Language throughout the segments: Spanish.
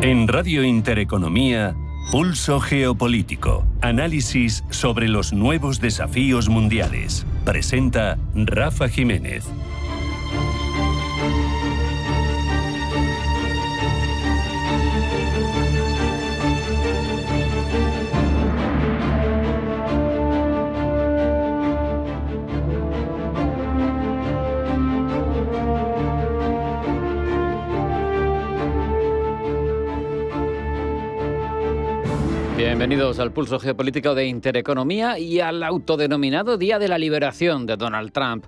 En Radio Intereconomía, Pulso Geopolítico. Análisis sobre los nuevos desafíos mundiales. Presenta Rafa Jiménez. Bienvenidos al Pulso Geopolítico de Intereconomía y al autodenominado Día de la Liberación de Donald Trump.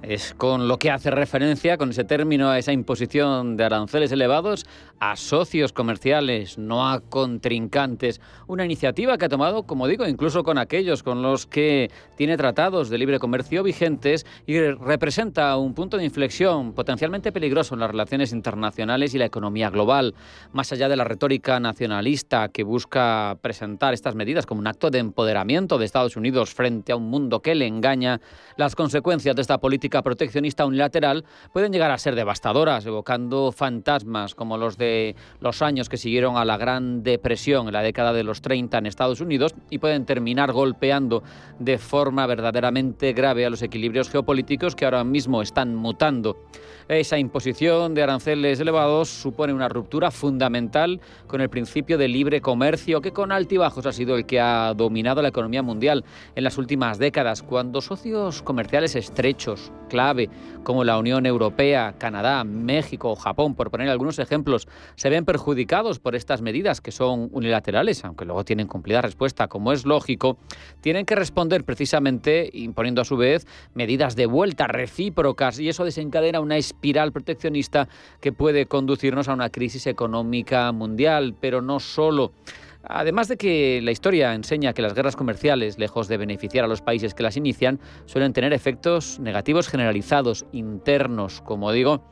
Es con lo que hace referencia, con ese término, a esa imposición de aranceles elevados a socios comerciales, no a contrincantes. Una iniciativa que ha tomado, como digo, incluso con aquellos con los que tiene tratados de libre comercio vigentes y representa un punto de inflexión potencialmente peligroso en las relaciones internacionales y la economía global. Más allá de la retórica nacionalista que busca presentar estas medidas como un acto de empoderamiento de Estados Unidos frente a un mundo que le engaña, las consecuencias de esta política proteccionista unilateral pueden llegar a ser devastadoras, evocando fantasmas como los de los años que siguieron a la Gran Depresión en la década de los 30 en Estados Unidos, y pueden terminar golpeando de forma verdaderamente grave a los equilibrios geopolíticos que ahora mismo están mutando. Esa imposición de aranceles elevados supone una ruptura fundamental con el principio de libre comercio, que con altibajos ha sido el que ha dominado la economía mundial en las últimas décadas, cuando socios comerciales estrechos, clave, como la Unión Europea, Canadá, México o Japón, por poner algunos ejemplos, se ven perjudicados por estas medidas que son unilaterales, aunque luego tienen cumplida respuesta, como es lógico, tienen que responder precisamente imponiendo a su vez medidas de vuelta recíprocas, y eso desencadena una espiral proteccionista que puede conducirnos a una crisis económica mundial, pero no solo. Además de que la historia enseña que las guerras comerciales, lejos de beneficiar a los países que las inician, suelen tener efectos negativos generalizados, internos. Como digo,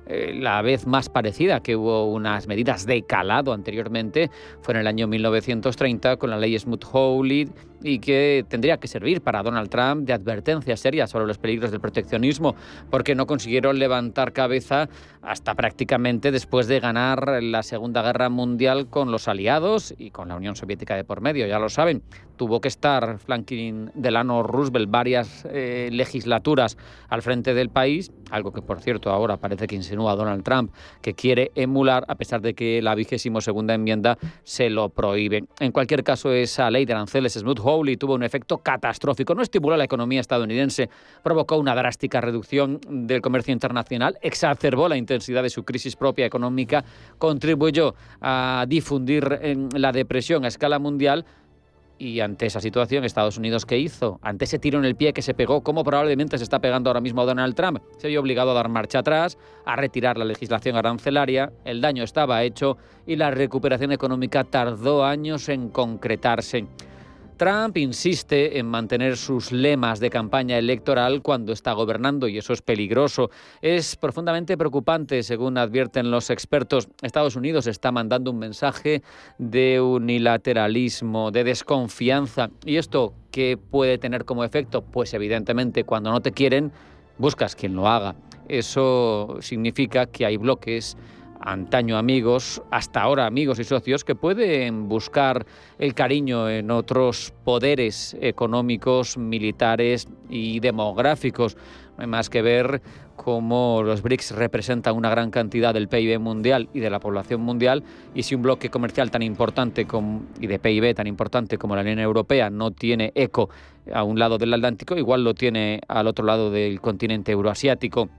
la vez más parecida que hubo unas medidas de calado anteriormente fue en el año 1930 con la ley Smoot-Hawley, y que tendría que servir para Donald Trump de advertencia seria sobre los peligros del proteccionismo, porque no consiguieron levantar cabeza hasta prácticamente después de ganar la Segunda Guerra Mundial con los aliados y con la Unión Soviética de por medio, ya lo saben. Tuvo que estar Franklin Delano Roosevelt varias legislaturas al frente del país, algo que, por cierto, ahora parece que insinúa Donald Trump que quiere emular, a pesar de que la 22ª enmienda se lo prohíbe. En cualquier caso, esa ley de aranceles Smoot-Hawley tuvo un efecto catastrófico. No estimuló la economía estadounidense, provocó una drástica reducción del comercio internacional, exacerbó la intensidad de su crisis propia económica, contribuyó a difundir la depresión a escala mundial. Y ante esa situación, Estados Unidos, ¿qué hizo? Ante ese tiro en el pie que se pegó, como probablemente se está pegando ahora mismo a Donald Trump, se vio obligado a dar marcha atrás, a retirar la legislación arancelaria. El daño estaba hecho y la recuperación económica tardó años en concretarse. Trump insiste en mantener sus lemas de campaña electoral cuando está gobernando, y eso es peligroso. Es profundamente preocupante, según advierten los expertos. Estados Unidos está mandando un mensaje de unilateralismo, de desconfianza. ¿Y esto qué puede tener como efecto? Pues evidentemente, cuando no te quieren, buscas quien lo haga. Eso significa que hay bloques, antaño amigos, hasta ahora amigos y socios, que pueden buscar el cariño en otros poderes económicos, militares y demográficos. No hay más que ver cómo los BRICS representan una gran cantidad del PIB mundial y de la población mundial, y si un bloque comercial tan importante y de PIB tan importante como la Unión Europea no tiene eco a un lado del Atlántico, igual lo tiene al otro lado del continente euroasiático.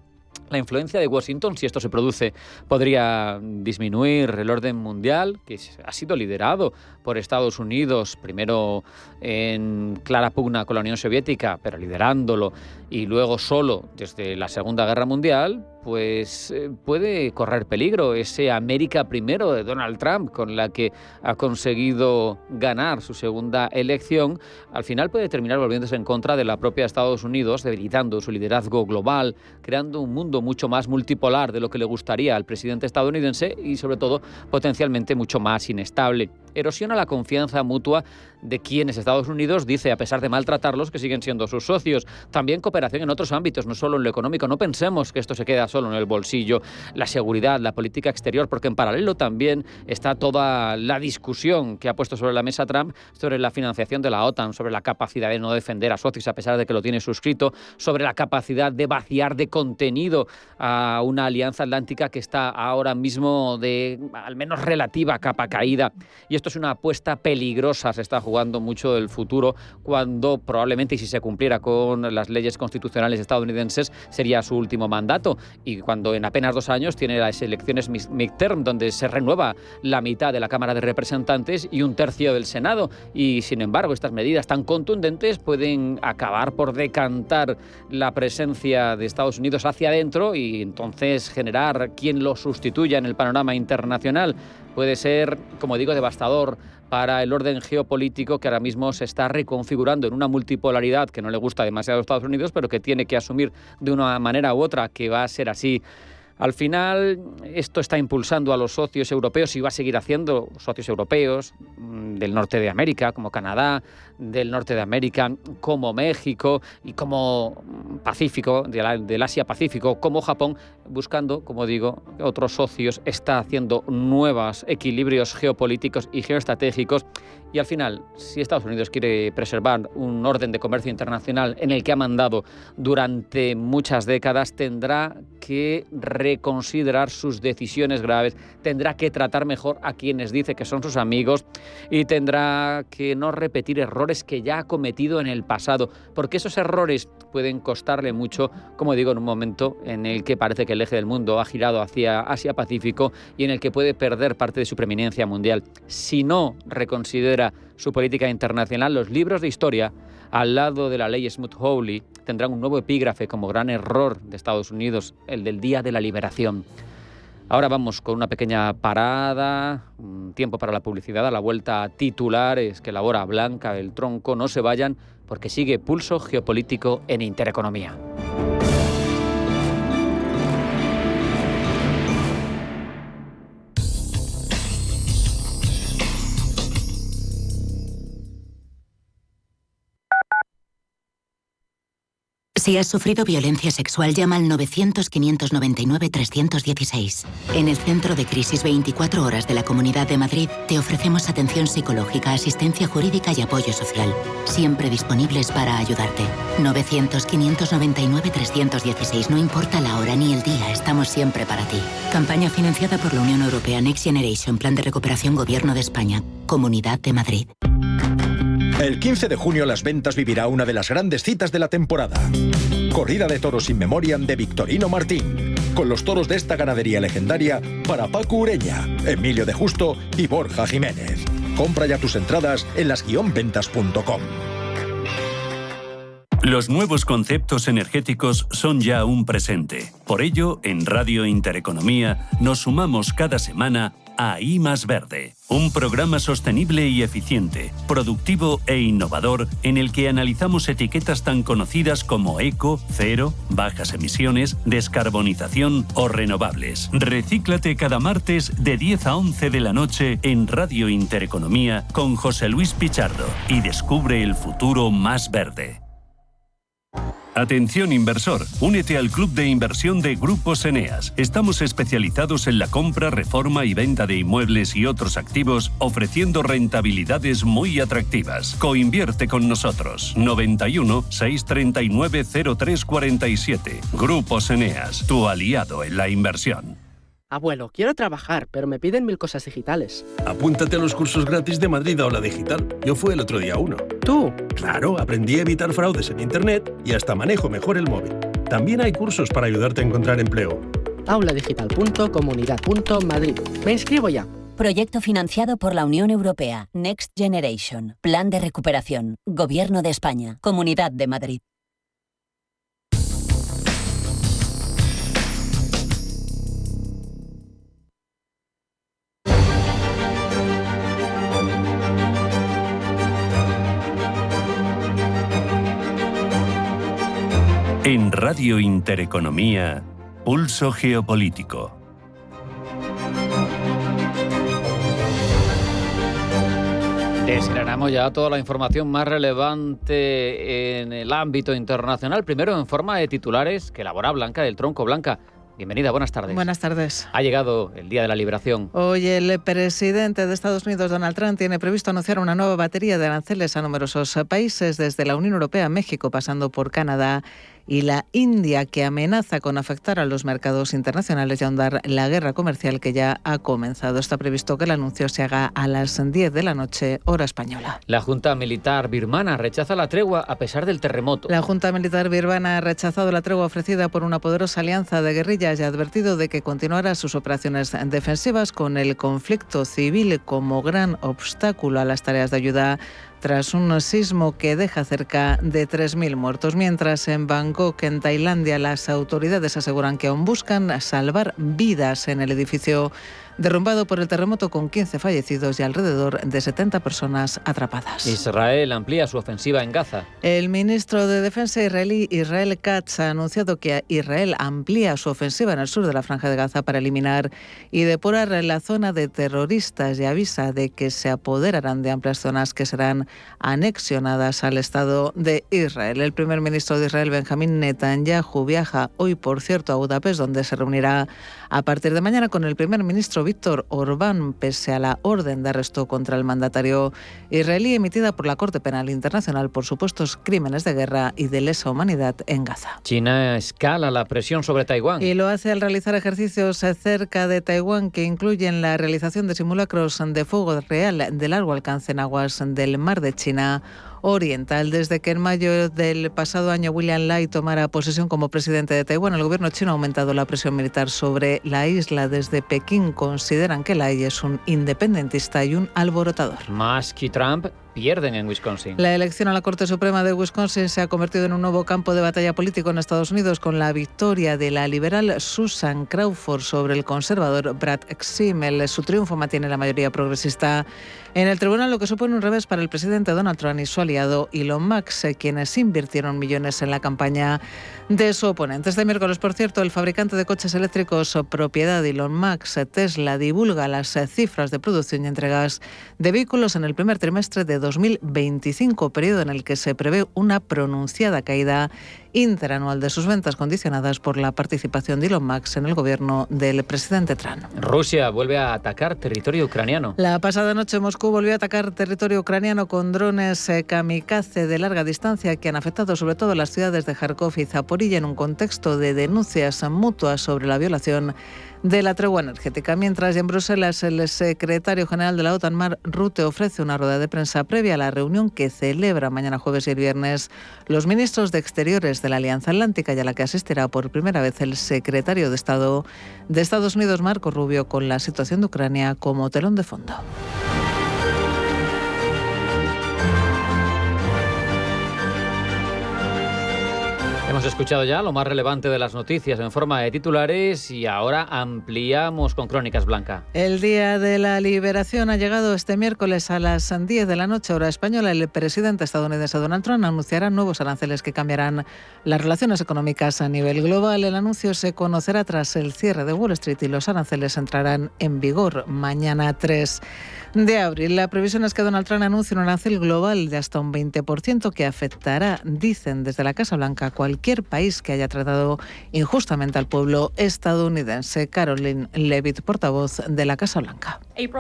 La influencia de Washington, si esto se produce, podría disminuir el orden mundial, que ha sido liderado por Estados Unidos, primero en clara pugna con la Unión Soviética, pero liderándolo, y luego solo desde la Segunda Guerra Mundial. Pues puede correr peligro ese América primero de Donald Trump, con la que ha conseguido ganar su segunda elección. Al final puede terminar volviéndose en contra de la propia Estados Unidos, debilitando su liderazgo global, creando un mundo mucho más multipolar de lo que le gustaría al presidente estadounidense y, sobre todo, potencialmente mucho más inestable. erosiona la confianza mutua de quienes Estados Unidos dice, a pesar de maltratarlos, que siguen siendo sus socios. También cooperación en otros ámbitos, no solo en lo económico. No pensemos que esto se queda solo en el bolsillo, la seguridad, la política exterior, porque en paralelo también está toda la discusión que ha puesto sobre la mesa Trump sobre la financiación de la OTAN, sobre la capacidad de no defender a socios a pesar de que lo tiene suscrito, sobre la capacidad de vaciar de contenido a una alianza atlántica que está ahora mismo de, al menos relativa, capa caída. Y esto es una apuesta peligrosa, se está jugando mucho el futuro, cuando probablemente, y si se cumpliera con las leyes constitucionales estadounidenses, sería su último mandato. Y cuando en apenas 2 años tiene las elecciones midterm, donde se renueva la mitad de la Cámara de Representantes y 1/3 del Senado. Y sin embargo, estas medidas tan contundentes pueden acabar por decantar la presencia de Estados Unidos hacia adentro y entonces generar quien lo sustituya en el panorama internacional. Puede ser, como digo, devastador para el orden geopolítico que ahora mismo se está reconfigurando en una multipolaridad que no le gusta demasiado a Estados Unidos, pero que tiene que asumir de una manera u otra que va a ser así. Al final, esto está impulsando a los socios europeos y va a seguir haciendo socios europeos del norte de América, como Canadá, del norte de América, como México y como Pacífico, del Asia-Pacífico, como Japón, buscando, como digo, otros socios, está haciendo nuevos equilibrios geopolíticos y geoestratégicos. Y al final, si Estados Unidos quiere preservar un orden de comercio internacional en el que ha mandado durante muchas décadas, tendrá que reconsiderar sus decisiones graves, tendrá que tratar mejor a quienes dice que son sus amigos y tendrá que no repetir errores que ya ha cometido en el pasado, porque esos errores pueden costarle mucho, como digo, en un momento en el que parece que el eje del mundo ha girado hacia Asia-Pacífico y en el que puede perder parte de su preeminencia mundial. Si no reconsidera su política internacional, los libros de historia, al lado de la ley Smoot-Hawley, tendrán un nuevo epígrafe como gran error de Estados Unidos, el del Día de la Liberación. Ahora vamos con una pequeña parada, un tiempo para la publicidad, a la vuelta a titulares que elabora Blanca del Tronco. No se vayan porque sigue Pulso Geopolítico en Intereconomía. Si has sufrido violencia sexual, llama al 900-599-316. En el Centro de Crisis 24 Horas de la Comunidad de Madrid te ofrecemos atención psicológica, asistencia jurídica y apoyo social. Siempre disponibles para ayudarte. 900-599-316. No importa la hora ni el día, estamos siempre para ti. Campaña financiada por la Unión Europea Next Generation, Plan de Recuperación Gobierno de España, Comunidad de Madrid. El 15 de junio Las Ventas vivirá una de las grandes citas de la temporada. Corrida de toros in memoriam de Victorino Martín, con los toros de esta ganadería legendaria para Paco Ureña, Emilio de Justo y Borja Jiménez. Compra ya tus entradas en las-ventas.com. Los nuevos conceptos energéticos son ya un presente. Por ello, en Radio Intereconomía nos sumamos cada semana a I Más Verde, un programa sostenible y eficiente, productivo e innovador en el que analizamos etiquetas tan conocidas como eco, cero, bajas emisiones, descarbonización o renovables. Recíclate cada martes de 10 a 11 de la noche en Radio Intereconomía con José Luis Pichardo y descubre el futuro más verde. Atención inversor, únete al club de inversión de Grupos Eneas. Estamos especializados en la compra, reforma y venta de inmuebles y otros activos, ofreciendo rentabilidades muy atractivas. Coinvierte con nosotros. 91 639 0347. Grupos Eneas, tu aliado en la inversión. Abuelo, quiero trabajar, pero me piden 1000 cosas digitales. Apúntate a los cursos gratis de Madrid Aula Digital. Yo fui el otro día a uno. ¿Tú? Claro, aprendí a evitar fraudes en Internet y hasta manejo mejor el móvil. También hay cursos para ayudarte a encontrar empleo. auladigital.comunidad.madrid. Me inscribo ya. Proyecto financiado por la Unión Europea. Next Generation. Plan de recuperación. Gobierno de España. Comunidad de Madrid. En Radio Intereconomía, Pulso Geopolítico. Desgranamos ya toda la información más relevante en el ámbito internacional. Primero en forma de titulares que elabora Blanca del Tronco. Blanca, bienvenida, buenas tardes. Buenas tardes. Ha llegado el Día de la Liberación. Hoy el presidente de Estados Unidos, Donald Trump, tiene previsto anunciar una nueva batería de aranceles a numerosos países, desde la Unión Europea a México, pasando por Canadá y la India, que amenaza con afectar a los mercados internacionales y ahondar la guerra comercial que ya ha comenzado. Está previsto que el anuncio se haga a las 10 de la noche, hora española. La Junta Militar birmana rechaza la tregua a pesar del terremoto. La Junta Militar birmana ha rechazado la tregua ofrecida por una poderosa alianza de guerrillas y ha advertido de que continuará sus operaciones defensivas, con el conflicto civil como gran obstáculo a las tareas de ayuda tras un sismo que deja cerca de 3.000 muertos. Mientras, en Bangkok, en Tailandia, las autoridades aseguran que aún buscan salvar vidas en el edificio derrumbado por el terremoto, con 15 fallecidos y alrededor de 70 personas atrapadas. Israel amplía su ofensiva en Gaza. El ministro de Defensa israelí, Israel Katz, ha anunciado que Israel amplía su ofensiva en el sur de la Franja de Gaza para eliminar y depurar la zona de terroristas, y avisa de que se apoderarán de amplias zonas que serán anexionadas al Estado de Israel. El primer ministro de Israel, Benjamín Netanyahu, viaja hoy, por cierto, a Budapest, donde se reunirá a partir de mañana con el primer ministro Víctor Orbán, pese a la orden de arresto contra el mandatario israelí emitida por la Corte Penal Internacional por supuestos crímenes de guerra y de lesa humanidad en Gaza. China escala la presión sobre Taiwán. Y lo hace al realizar ejercicios cerca de Taiwán que incluyen la realización de simulacros de fuego real de largo alcance en aguas del mar de China Oriental. Desde que en mayo del pasado año William Lai tomara posesión como presidente de Taiwán, el gobierno chino ha aumentado la presión militar sobre la isla. Desde Pekín consideran que Lai es un independentista y un alborotador. Musk y Trump pierden en Wisconsin. La elección a la Corte Suprema de Wisconsin se ha convertido en un nuevo campo de batalla político en Estados Unidos, con la victoria de la liberal Susan Crawford sobre el conservador Brad Ximmel. Su triunfo mantiene la mayoría progresista en el tribunal, lo que supone un revés para el presidente Donald Trump y su aliado Elon Musk, quienes invirtieron millones en la campaña de su oponente. Este miércoles, por cierto, el fabricante de coches eléctricos propiedad de Elon Musk, Tesla, divulga las cifras de producción y entregas de vehículos en el primer trimestre de 2025, periodo en el que se prevé una pronunciada caída interanual de sus ventas, condicionadas por la participación de Elon Musk en el gobierno del presidente Trump. Rusia vuelve a atacar territorio ucraniano. La pasada noche Moscú volvió a atacar territorio ucraniano con drones kamikaze de larga distancia que han afectado sobre todo las ciudades de Kharkov y Zaporilla, en un contexto de denuncias mutuas sobre la violación de la tregua energética. Mientras, en Bruselas, el secretario general de la OTAN, Mark Rutte, ofrece una rueda de prensa previa a la reunión que celebra mañana jueves y el viernes los ministros de Exteriores de la Alianza Atlántica, y a la que asistirá por primera vez el secretario de Estado de Estados Unidos, Marco Rubio, con la situación de Ucrania como telón de fondo. Hemos escuchado ya lo más relevante de las noticias en forma de titulares y ahora ampliamos con Crónicas, Blanca. El Día de la Liberación ha llegado este miércoles a las 10 de la noche, hora española. El presidente estadounidense Donald Trump anunciará nuevos aranceles que cambiarán las relaciones económicas a nivel global. El anuncio se conocerá tras el cierre de Wall Street y los aranceles entrarán en vigor mañana 3 de abril. La previsión es que Donald Trump anuncie un arancel global de hasta un 20% que afectará, dicen desde la Casa Blanca, a cualquier país que haya tratado injustamente al pueblo estadounidense. Caroline Leavitt, portavoz de la Casa Blanca. El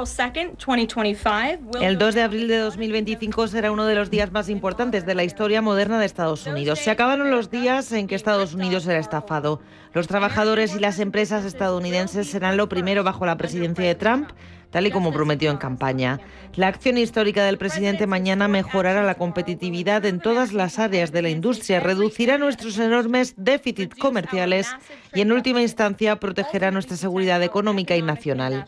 2 de abril de 2025 será uno de los días más importantes de la historia moderna de Estados Unidos. Se acabaron los días en que Estados Unidos era estafado. Los trabajadores y las empresas estadounidenses serán lo primero bajo la presidencia de Trump, tal y como prometió en campaña. La acción histórica del presidente mañana mejorará la competitividad en todas las áreas de la industria, reducirá nuestros enormes déficits comerciales y, en última instancia, protegerá nuestra seguridad económica y nacional.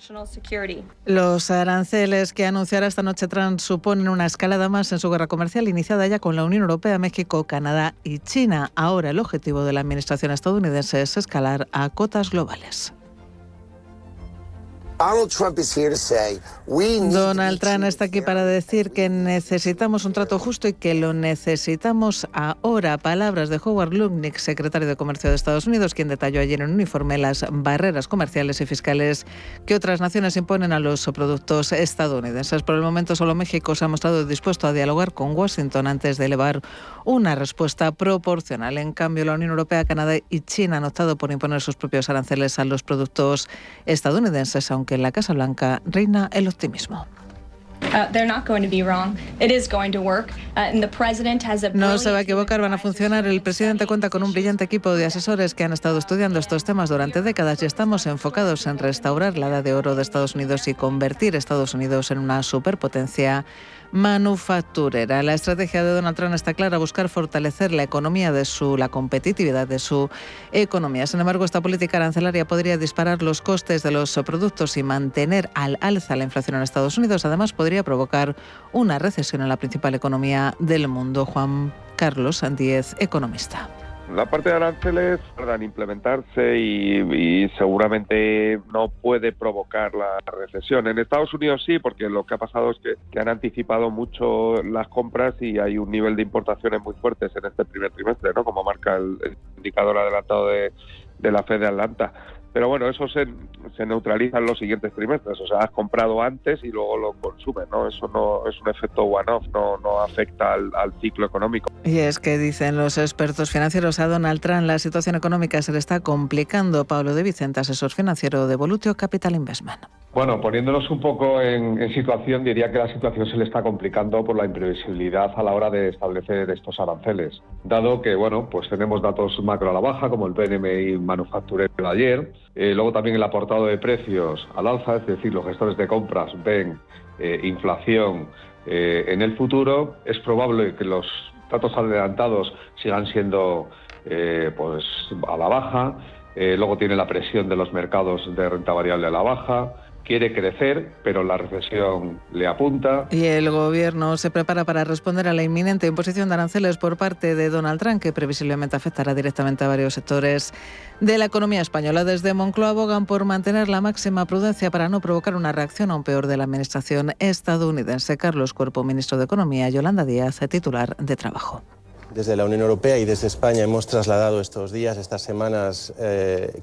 Los aranceles que anunciará esta noche Trump suponen una escalada más en su guerra comercial, iniciada ya con la Unión Europea, México, Canadá y China. Ahora el objetivo de la administración estadounidense es escalar a cotas globales. Donald Trump está aquí para decir que necesitamos un trato justo y que lo necesitamos ahora. Palabras de Howard Lutnick, secretario de Comercio de Estados Unidos, quien detalló ayer en un informe las barreras comerciales y fiscales que otras naciones imponen a los productos estadounidenses. Por el momento, solo México se ha mostrado dispuesto a dialogar con Washington antes de elevar una respuesta proporcional. En cambio, la Unión Europea, Canadá y China han optado por imponer sus propios aranceles a los productos estadounidenses, aunque en la Casa Blanca reina el optimismo. No se va a equivocar, van a funcionar. El presidente cuenta con un brillante equipo de asesores que han estado estudiando estos temas durante décadas y estamos enfocados en restaurar la edad de oro de Estados Unidos y convertir Estados Unidos en una superpotencia manufacturera. La estrategia de Donald Trump está clara: buscar fortalecer la competitividad de su economía. Sin embargo, esta política arancelaria podría disparar los costes de los productos y mantener al alza la inflación en Estados Unidos. Además, podría provocar una recesión en la principal economía del mundo. Juan Carlos Díez, economista. La parte de aranceles tarda en implementarse y seguramente no puede provocar la recesión. En Estados Unidos sí, porque lo que ha pasado es que han anticipado mucho las compras y hay un nivel de importaciones muy fuertes en este primer trimestre, ¿no? Como marca el indicador adelantado de la Fed de Atlanta. Pero bueno, eso se neutraliza en los siguientes trimestres. O sea, has comprado antes y luego lo consumes, ¿no? Eso no es un efecto one-off, no afecta al ciclo económico. Y es que dicen los expertos financieros, a Donald Trump la situación económica se le está complicando. Pablo de Vicente, asesor financiero de Volutio Capital Investment. Bueno, poniéndonos un poco en situación, diría que la situación se le está complicando por la imprevisibilidad a la hora de establecer estos aranceles. Dado que, bueno, pues tenemos datos macro a la baja, como el PMI manufacturero de ayer. Luego también el aportado de precios al alza, es decir, los gestores de compras ven inflación en el futuro. Es probable que los datos adelantados sigan siendo pues a la baja. Luego tiene la presión de los mercados de renta variable a la baja. Quiere crecer, pero la recesión le apunta. Y el Gobierno se prepara para responder a la inminente imposición de aranceles por parte de Donald Trump, que previsiblemente afectará directamente a varios sectores de la economía española. Desde Moncloa abogan por mantener la máxima prudencia para no provocar una reacción aún peor de la administración estadounidense. Carlos Cuerpo, ministro de Economía; Yolanda Díaz, titular de Trabajo. Desde la Unión Europea y desde España hemos trasladado estos días, estas semanas,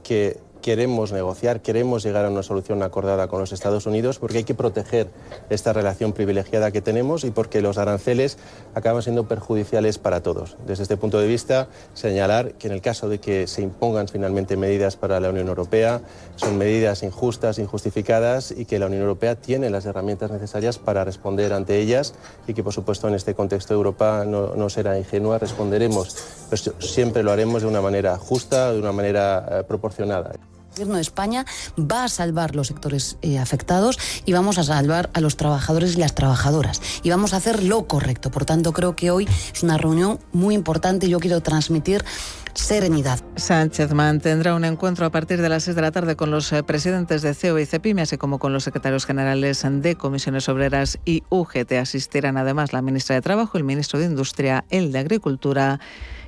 que queremos negociar, queremos llegar a una solución acordada con los Estados Unidos, porque hay que proteger esta relación privilegiada que tenemos y porque los aranceles acaban siendo perjudiciales para todos. Desde este punto de vista, señalar que en el caso de que se impongan finalmente medidas para la Unión Europea, son medidas injustas, injustificadas, y que la Unión Europea tiene las herramientas necesarias para responder ante ellas, y que, por supuesto, en este contexto de Europa no será ingenua, responderemos, pero siempre lo haremos de una manera justa, de una manera proporcionada. El Gobierno de España va a salvar los sectores afectados y vamos a salvar a los trabajadores y las trabajadoras. Y vamos a hacer lo correcto. Por tanto, creo que hoy es una reunión muy importante y yo quiero transmitir serenidad. Sánchez mantendrá un encuentro a partir de las 6 de la tarde con los presidentes de CEO y Cepime, así como con los secretarios generales de Comisiones Obreras y UGT. Asistirán además la ministra de Trabajo, el ministro de Industria, el de Agricultura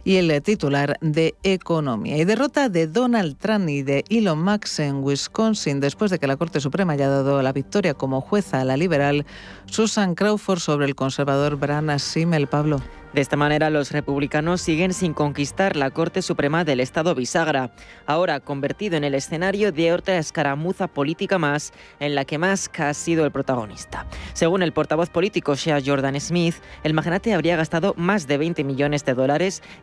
y el titular de Economía. Y derrota de Donald Trump y de Elon Musk en Wisconsin, después de que la Corte Suprema haya dado la victoria como jueza a la liberal Susan Crawford sobre el conservador Brad Simmel. Pablo. De esta manera, los republicanos siguen sin conquistar la Corte Suprema del Estado bisagra, ahora convertido en el escenario de otra escaramuza política más, en la que Musk ha sido el protagonista. Según el portavoz político Shea Jordan Smith, el magnate habría gastado más de $20 millones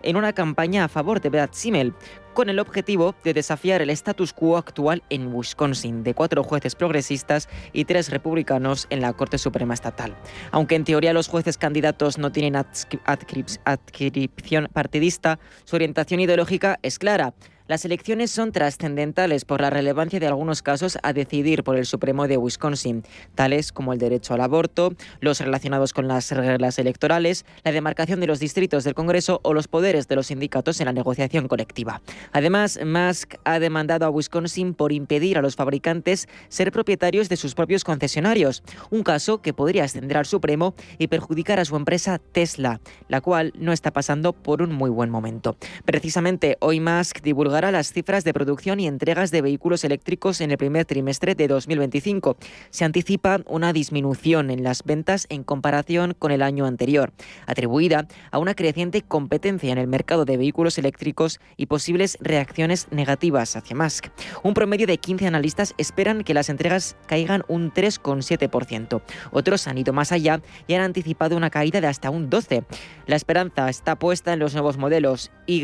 en una campaña a favor de Brad Simmel, con el objetivo de desafiar el status quo actual en Wisconsin, de 4 jueces progresistas y 3 republicanos en la Corte Suprema Estatal. Aunque en teoría los jueces candidatos no tienen adscripción partidista, su orientación ideológica es clara. Las elecciones son trascendentales por la relevancia de algunos casos a decidir por el Supremo de Wisconsin, tales como el derecho al aborto, los relacionados con las reglas electorales, la demarcación de los distritos del Congreso o los poderes de los sindicatos en la negociación colectiva. Además, Musk ha demandado a Wisconsin por impedir a los fabricantes ser propietarios de sus propios concesionarios, un caso que podría ascender al Supremo y perjudicar a su empresa Tesla, la cual no está pasando por un muy buen momento. Precisamente hoy Musk divulgará homologará las cifras de producción y entregas de vehículos eléctricos en el primer trimestre de 2025. Se anticipa una disminución en las ventas en comparación con el año anterior, atribuida a una creciente competencia en el mercado de vehículos eléctricos y posibles reacciones negativas hacia Musk. Un promedio de 15 analistas esperan que las entregas caigan un 3,7%. Otros han ido más allá y han anticipado una caída de hasta un 12%. La esperanza está puesta en los nuevos modelos Y,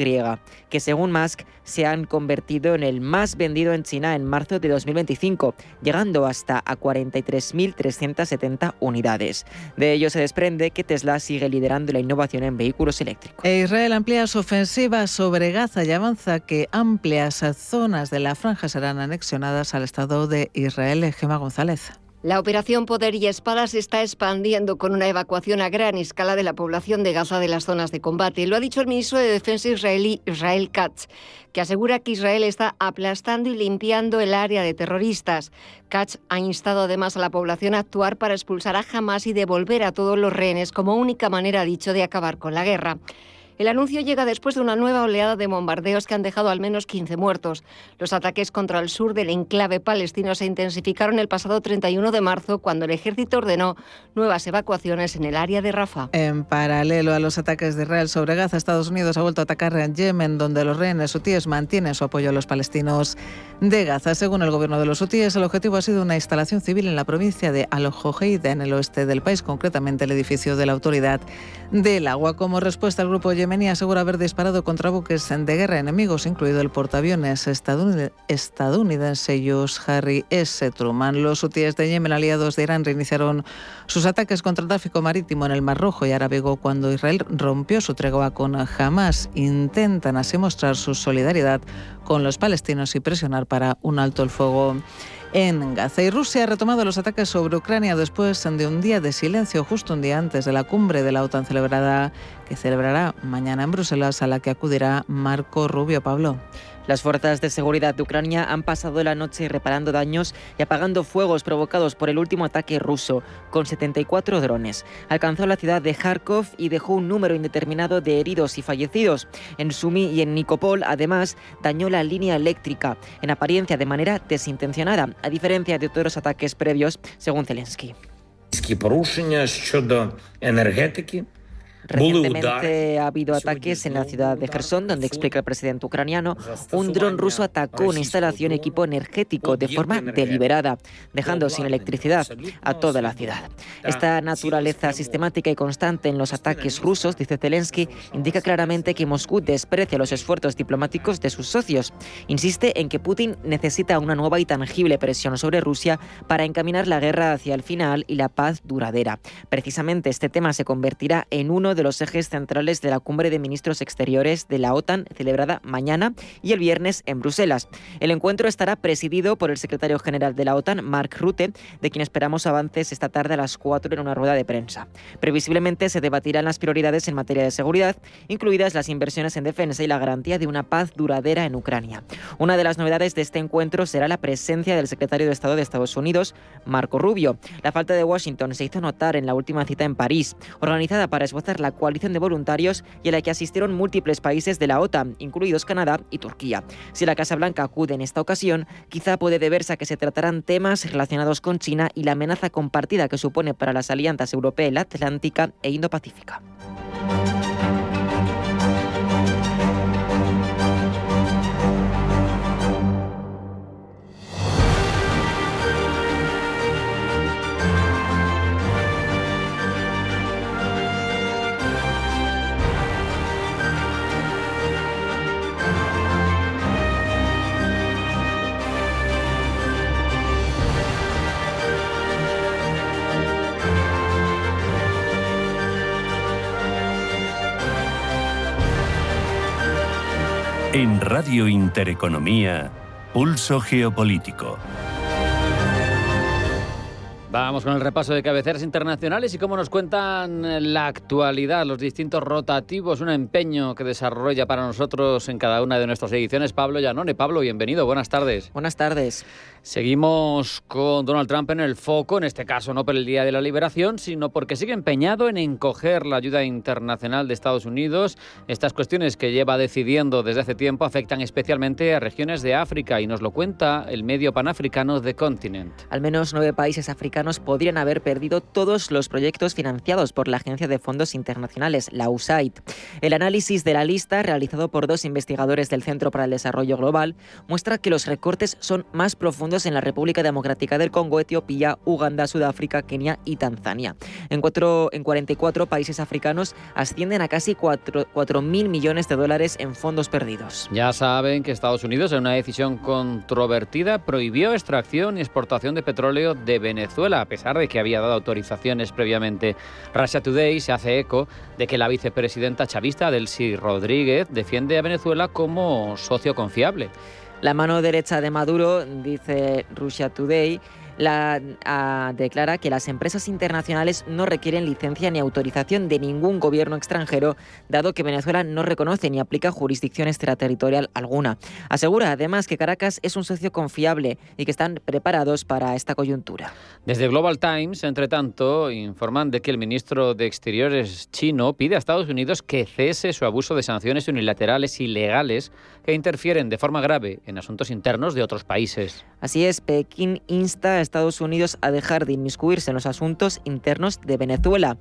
que según Musk se han convertido en el más vendido en China en marzo de 2025, llegando hasta a 43.370 unidades. De ello se desprende que Tesla sigue liderando la innovación en vehículos eléctricos. Israel amplía su ofensiva sobre Gaza y avanza que amplias zonas de la franja serán anexionadas al Estado de Israel. Gemma González. La operación Poder y Espada se está expandiendo con una evacuación a gran escala de la población de Gaza de las zonas de combate. Lo ha dicho el ministro de Defensa israelí, Israel Katz, que asegura que Israel está aplastando y limpiando el área de terroristas. Katz ha instado además a la población a actuar para expulsar a Hamás y devolver a todos los rehenes como única manera, ha dicho, de acabar con la guerra. El anuncio llega después de una nueva oleada de bombardeos que han dejado al menos 15 muertos. Los ataques contra el sur del enclave palestino se intensificaron el pasado 31 de marzo, cuando el ejército ordenó nuevas evacuaciones en el área de Rafah. En paralelo a los ataques de Israel sobre Gaza, Estados Unidos ha vuelto a atacar en Yemen, donde los rehenes hutíes mantienen su apoyo a los palestinos de Gaza. Según el gobierno de los hutíes, el objetivo ha sido una instalación civil en la provincia de Al-Hodeida, en el oeste del país, concretamente el edificio de la Autoridad del Agua. Como respuesta, el grupo yemení asegura haber disparado contra buques de guerra enemigos, incluido el portaaviones estadounidense Josh Harry S. Truman. Los hutíes de Yemen, aliados de Irán, reiniciaron sus ataques contra el tráfico marítimo en el Mar Rojo y Arábigo cuando Israel rompió su tregua con Hamás. Intentan así mostrar su solidaridad con los palestinos y presionar para un alto el fuego en Gaza. Y Rusia ha retomado los ataques sobre Ucrania después de un día de silencio, justo un día antes de la cumbre de la OTAN que celebrará mañana en Bruselas, a la que acudirá Marco Rubio. Pablo. Las fuerzas de seguridad de Ucrania han pasado la noche reparando daños y apagando fuegos provocados por el último ataque ruso, con 74 drones. Alcanzó la ciudad de Kharkov y dejó un número indeterminado de heridos y fallecidos. En Sumy y en Nikopol, además, dañó la línea eléctrica, en apariencia de manera desintencionada, a diferencia de otros ataques previos, según Zelensky. Recientemente ha habido ataques en la ciudad de Jersón, donde, explica el presidente ucraniano, un dron ruso atacó una instalación y equipo energético de forma deliberada, dejando sin electricidad a toda la ciudad. Esta naturaleza sistemática y constante en los ataques rusos, dice Zelensky, indica claramente que Moscú desprecia los esfuerzos diplomáticos de sus socios. Insiste en que Putin necesita una nueva y tangible presión sobre Rusia para encaminar la guerra hacia el final y la paz duradera. Precisamente este tema se convertirá en uno de los ejes centrales de la cumbre de ministros exteriores de la OTAN, celebrada mañana y el viernes en Bruselas. El encuentro estará presidido por el secretario general de la OTAN, Mark Rutte, de quien esperamos avances esta tarde a las 4 en una rueda de prensa. Previsiblemente se debatirán las prioridades en materia de seguridad, incluidas las inversiones en defensa y la garantía de una paz duradera en Ucrania. Una de las novedades de este encuentro será la presencia del secretario de Estado de Estados Unidos, Marco Rubio. La falta de Washington se hizo notar en la última cita en París, organizada para esbozar la coalición de voluntarios y a la que asistieron múltiples países de la OTAN, incluidos Canadá y Turquía. Si la Casa Blanca acude en esta ocasión, quizá puede deberse a que se tratarán temas relacionados con China y la amenaza compartida que supone para las alianzas europea y la atlántica e Indo-Pacífica. En Radio Intereconomía, Pulso Geopolítico. Vamos con el repaso de cabeceras internacionales y cómo nos cuentan la actualidad, los distintos rotativos, un empeño que desarrolla para nosotros en cada una de nuestras ediciones Pablo Llanone. Pablo, bienvenido, buenas tardes. Buenas tardes. Seguimos con Donald Trump en el foco, en este caso no por el Día de la Liberación, sino porque sigue empeñado en encoger la ayuda internacional de Estados Unidos. Estas cuestiones que lleva decidiendo desde hace tiempo afectan especialmente a regiones de África y nos lo cuenta el medio panafricano The Continent. Al menos 9 países africanos podrían haber perdido todos los proyectos financiados por la Agencia de Fondos Internacionales, la USAID. El análisis de la lista, realizado por 2 investigadores del Centro para el Desarrollo Global, muestra que los recortes son más profundos en la República Democrática del Congo, Etiopía, Uganda, Sudáfrica, Kenia y Tanzania. En 44 países africanos ascienden a casi 4.000 millones de dólares en fondos perdidos. Ya saben que Estados Unidos, en una decisión controvertida, prohibió extracción y exportación de petróleo de Venezuela, a pesar de que había dado autorizaciones previamente. Russia Today se hace eco de que la vicepresidenta chavista Delcy Rodríguez defiende a Venezuela como socio confiable. La mano derecha de Maduro, dice Russia Today, declara que las empresas internacionales no requieren licencia ni autorización de ningún gobierno extranjero, dado que Venezuela no reconoce ni aplica jurisdicción extraterritorial alguna. Asegura además que Caracas es un socio confiable y que están preparados para esta coyuntura. Desde Global Times, entre tanto, informan de que el ministro de Exteriores chino pide a Estados Unidos que cese su abuso de sanciones unilaterales ilegales que interfieren de forma grave en asuntos internos de otros países. Así es, Pekín insta a Estados Unidos a dejar de inmiscuirse en los asuntos internos de Venezuela.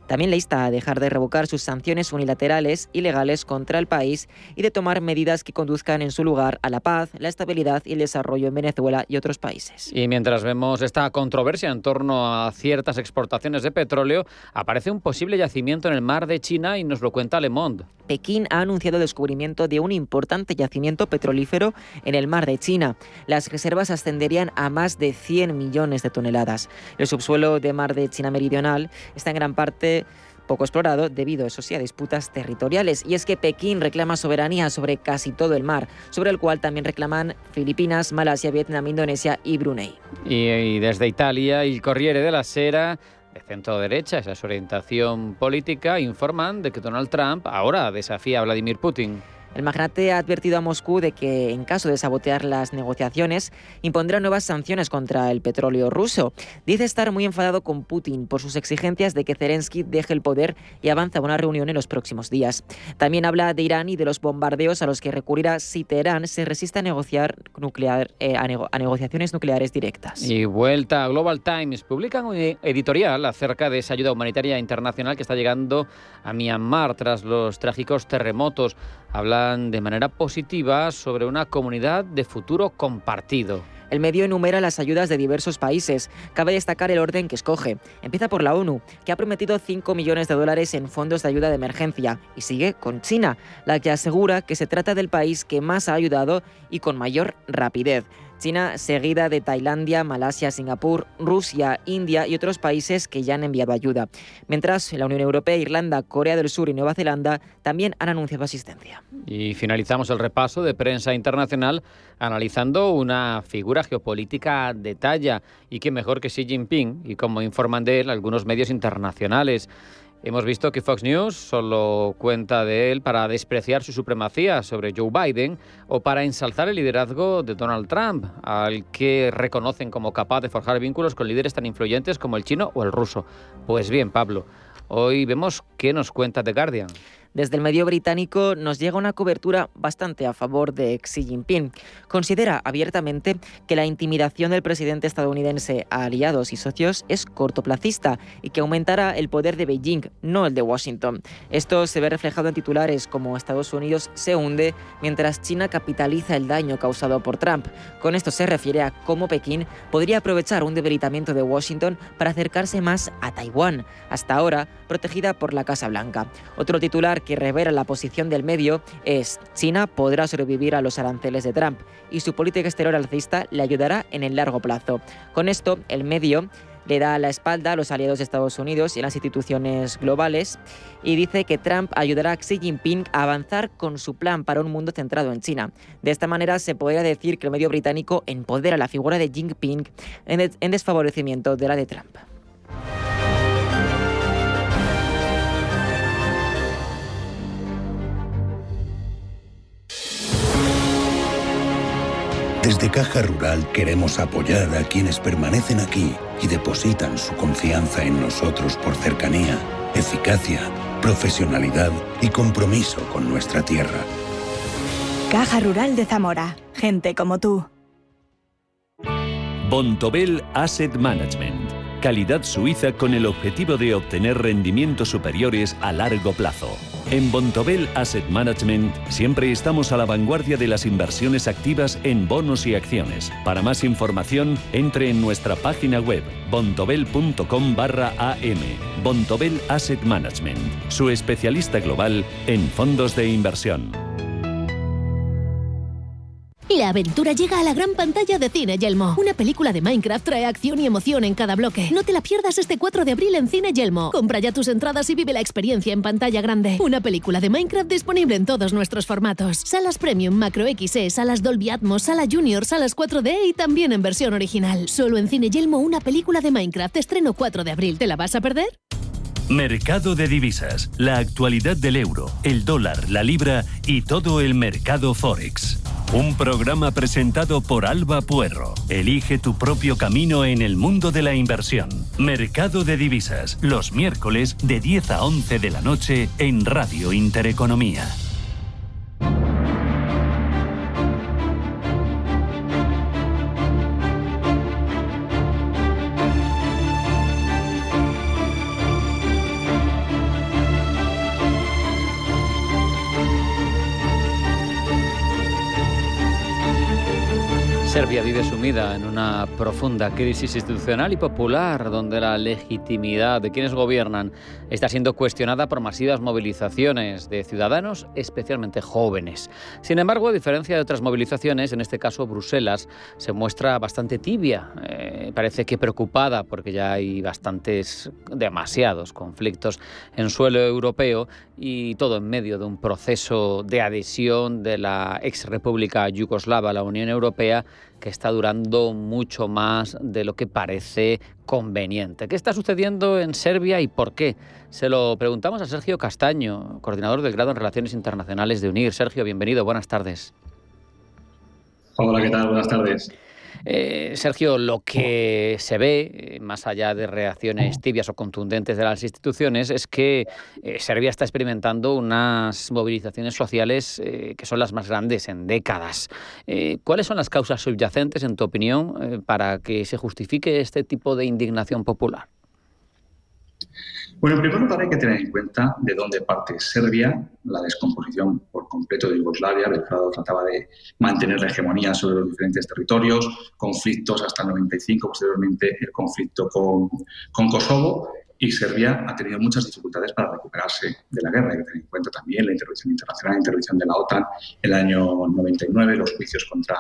También le insta a dejar de revocar sus sanciones unilaterales ilegales contra el país y de tomar medidas que conduzcan en su lugar a la paz, la estabilidad y el desarrollo en Venezuela y otros países. Y mientras vemos esta controversia en torno a ciertas exportaciones de petróleo, aparece un posible yacimiento en el mar de China y nos lo cuenta Le Monde. Pekín ha anunciado el descubrimiento de un importante yacimiento petrolífero en el mar de China. Las reservas ascenderían a más de 100 millones de toneladas. El subsuelo de mar de China Meridional está en gran parte poco explorado debido, eso sí, a disputas territoriales. Y es que Pekín reclama soberanía sobre casi todo el mar, sobre el cual también reclaman Filipinas, Malasia, Vietnam, Indonesia y Brunei. Y desde Italia, el Corriere della Sera, de centro derecha, esa es su orientación política, informan de que Donald Trump ahora desafía a Vladimir Putin. El magnate ha advertido a Moscú de que, en caso de sabotear las negociaciones, impondrá nuevas sanciones contra el petróleo ruso. Dice estar muy enfadado con Putin por sus exigencias de que Zelensky deje el poder y avance a una reunión en los próximos días. También habla de Irán y de los bombardeos a los que recurrirá si Teherán se resiste a negociar a negociaciones nucleares directas. Y vuelta a Global Times, publican un editorial acerca de esa ayuda humanitaria internacional que está llegando a Myanmar tras los trágicos terremotos. Hablan de manera positiva sobre una comunidad de futuro compartido. El medio enumera las ayudas de diversos países. Cabe destacar el orden que escoge. Empieza por la ONU, que ha prometido 5 millones de dólares en fondos de ayuda de emergencia, y sigue con China, la que asegura que se trata del país que más ha ayudado y con mayor rapidez. China, seguida de Tailandia, Malasia, Singapur, Rusia, India y otros países que ya han enviado ayuda. Mientras, la Unión Europea, Irlanda, Corea del Sur y Nueva Zelanda también han anunciado asistencia. Y finalizamos el repaso de prensa internacional analizando una figura geopolítica de talla, y qué mejor que Xi Jinping, y como informan de él algunos medios internacionales. Hemos visto que Fox News solo cuenta de él para despreciar su supremacía sobre Joe Biden o para ensalzar el liderazgo de Donald Trump, al que reconocen como capaz de forjar vínculos con líderes tan influyentes como el chino o el ruso. Pues bien, Pablo, hoy vemos qué nos cuenta The Guardian. Desde el medio británico nos llega una cobertura bastante a favor de Xi Jinping. Considera abiertamente que la intimidación del presidente estadounidense a aliados y socios es cortoplacista y que aumentará el poder de Beijing, no el de Washington. Esto se ve reflejado en titulares como Estados Unidos se hunde mientras China capitaliza el daño causado por Trump. Con esto se refiere a cómo Pekín podría aprovechar un debilitamiento de Washington para acercarse más a Taiwán, hasta ahora protegida por la Casa Blanca. Otro titular que revela la posición del medio es: China podrá sobrevivir a los aranceles de Trump y su política exterior alcista le ayudará en el largo plazo. Con esto, el medio le da la espalda a los aliados de Estados Unidos y a las instituciones globales y dice que Trump ayudará a Xi Jinping a avanzar con su plan para un mundo centrado en China. De esta manera se podría decir que el medio británico empodera la figura de Jinping en desfavorecimiento de la de Trump. Desde Caja Rural queremos apoyar a quienes permanecen aquí y depositan su confianza en nosotros por cercanía, eficacia, profesionalidad y compromiso con nuestra tierra. Caja Rural de Zamora. Gente como tú. Bontobel Asset Management. Calidad suiza con el objetivo de obtener rendimientos superiores a largo plazo. En Bontobel Asset Management siempre estamos a la vanguardia de las inversiones activas en bonos y acciones. Para más información, entre en nuestra página web bontobel.com/am. Bontobel Asset Management, su especialista global en fondos de inversión. La aventura llega a la gran pantalla de Cine Yelmo. Una película de Minecraft trae acción y emoción en cada bloque. No te la pierdas este 4 de abril en Cine Yelmo. Compra ya tus entradas y vive la experiencia en pantalla grande. Una película de Minecraft disponible en todos nuestros formatos. Salas Premium, Macro XE, salas Dolby Atmos, sala Junior, salas 4D y también en versión original. Solo en Cine Yelmo una película de Minecraft. Estreno 4 de abril. ¿Te la vas a perder? Mercado de divisas. La actualidad del euro, el dólar, la libra y todo el mercado Forex. Un programa presentado por Alba Puerro. Elige tu propio camino en el mundo de la inversión. Mercado de divisas, los miércoles de 10 a 11 de la noche en Radio Intereconomía. Serbia vive sumida en una profunda crisis institucional y popular, donde la legitimidad de quienes gobiernan está siendo cuestionada por masivas movilizaciones de ciudadanos, especialmente jóvenes. Sin embargo, a diferencia de otras movilizaciones, en este caso Bruselas se muestra bastante tibia. Parece que preocupada porque ya hay demasiados conflictos en suelo europeo y todo en medio de un proceso de adhesión de la ex república yugoslava a la Unión Europea que está durando mucho más de lo que parece conveniente. ¿Qué está sucediendo en Serbia y por qué? Se lo preguntamos a Sergio Castaño, coordinador del grado en Relaciones Internacionales de UNIR. Sergio, bienvenido, buenas tardes. Hola, ¿qué tal? Buenas tardes. Sergio, lo que se ve, más allá de reacciones tibias o contundentes de las instituciones, es que Serbia está experimentando unas movilizaciones sociales que son las más grandes en décadas. ¿Cuáles son las causas subyacentes, en tu opinión, para que se justifique este tipo de indignación popular? Bueno, en primer lugar hay que tener en cuenta de dónde parte Serbia, la descomposición por completo de Yugoslavia. Belgrado trataba de mantener la hegemonía sobre los diferentes territorios, conflictos hasta el 95, posteriormente el conflicto con Kosovo, y Serbia ha tenido muchas dificultades para recuperarse de la guerra. Hay que tener en cuenta también la intervención internacional, la intervención de la OTAN en el año 99, los juicios contra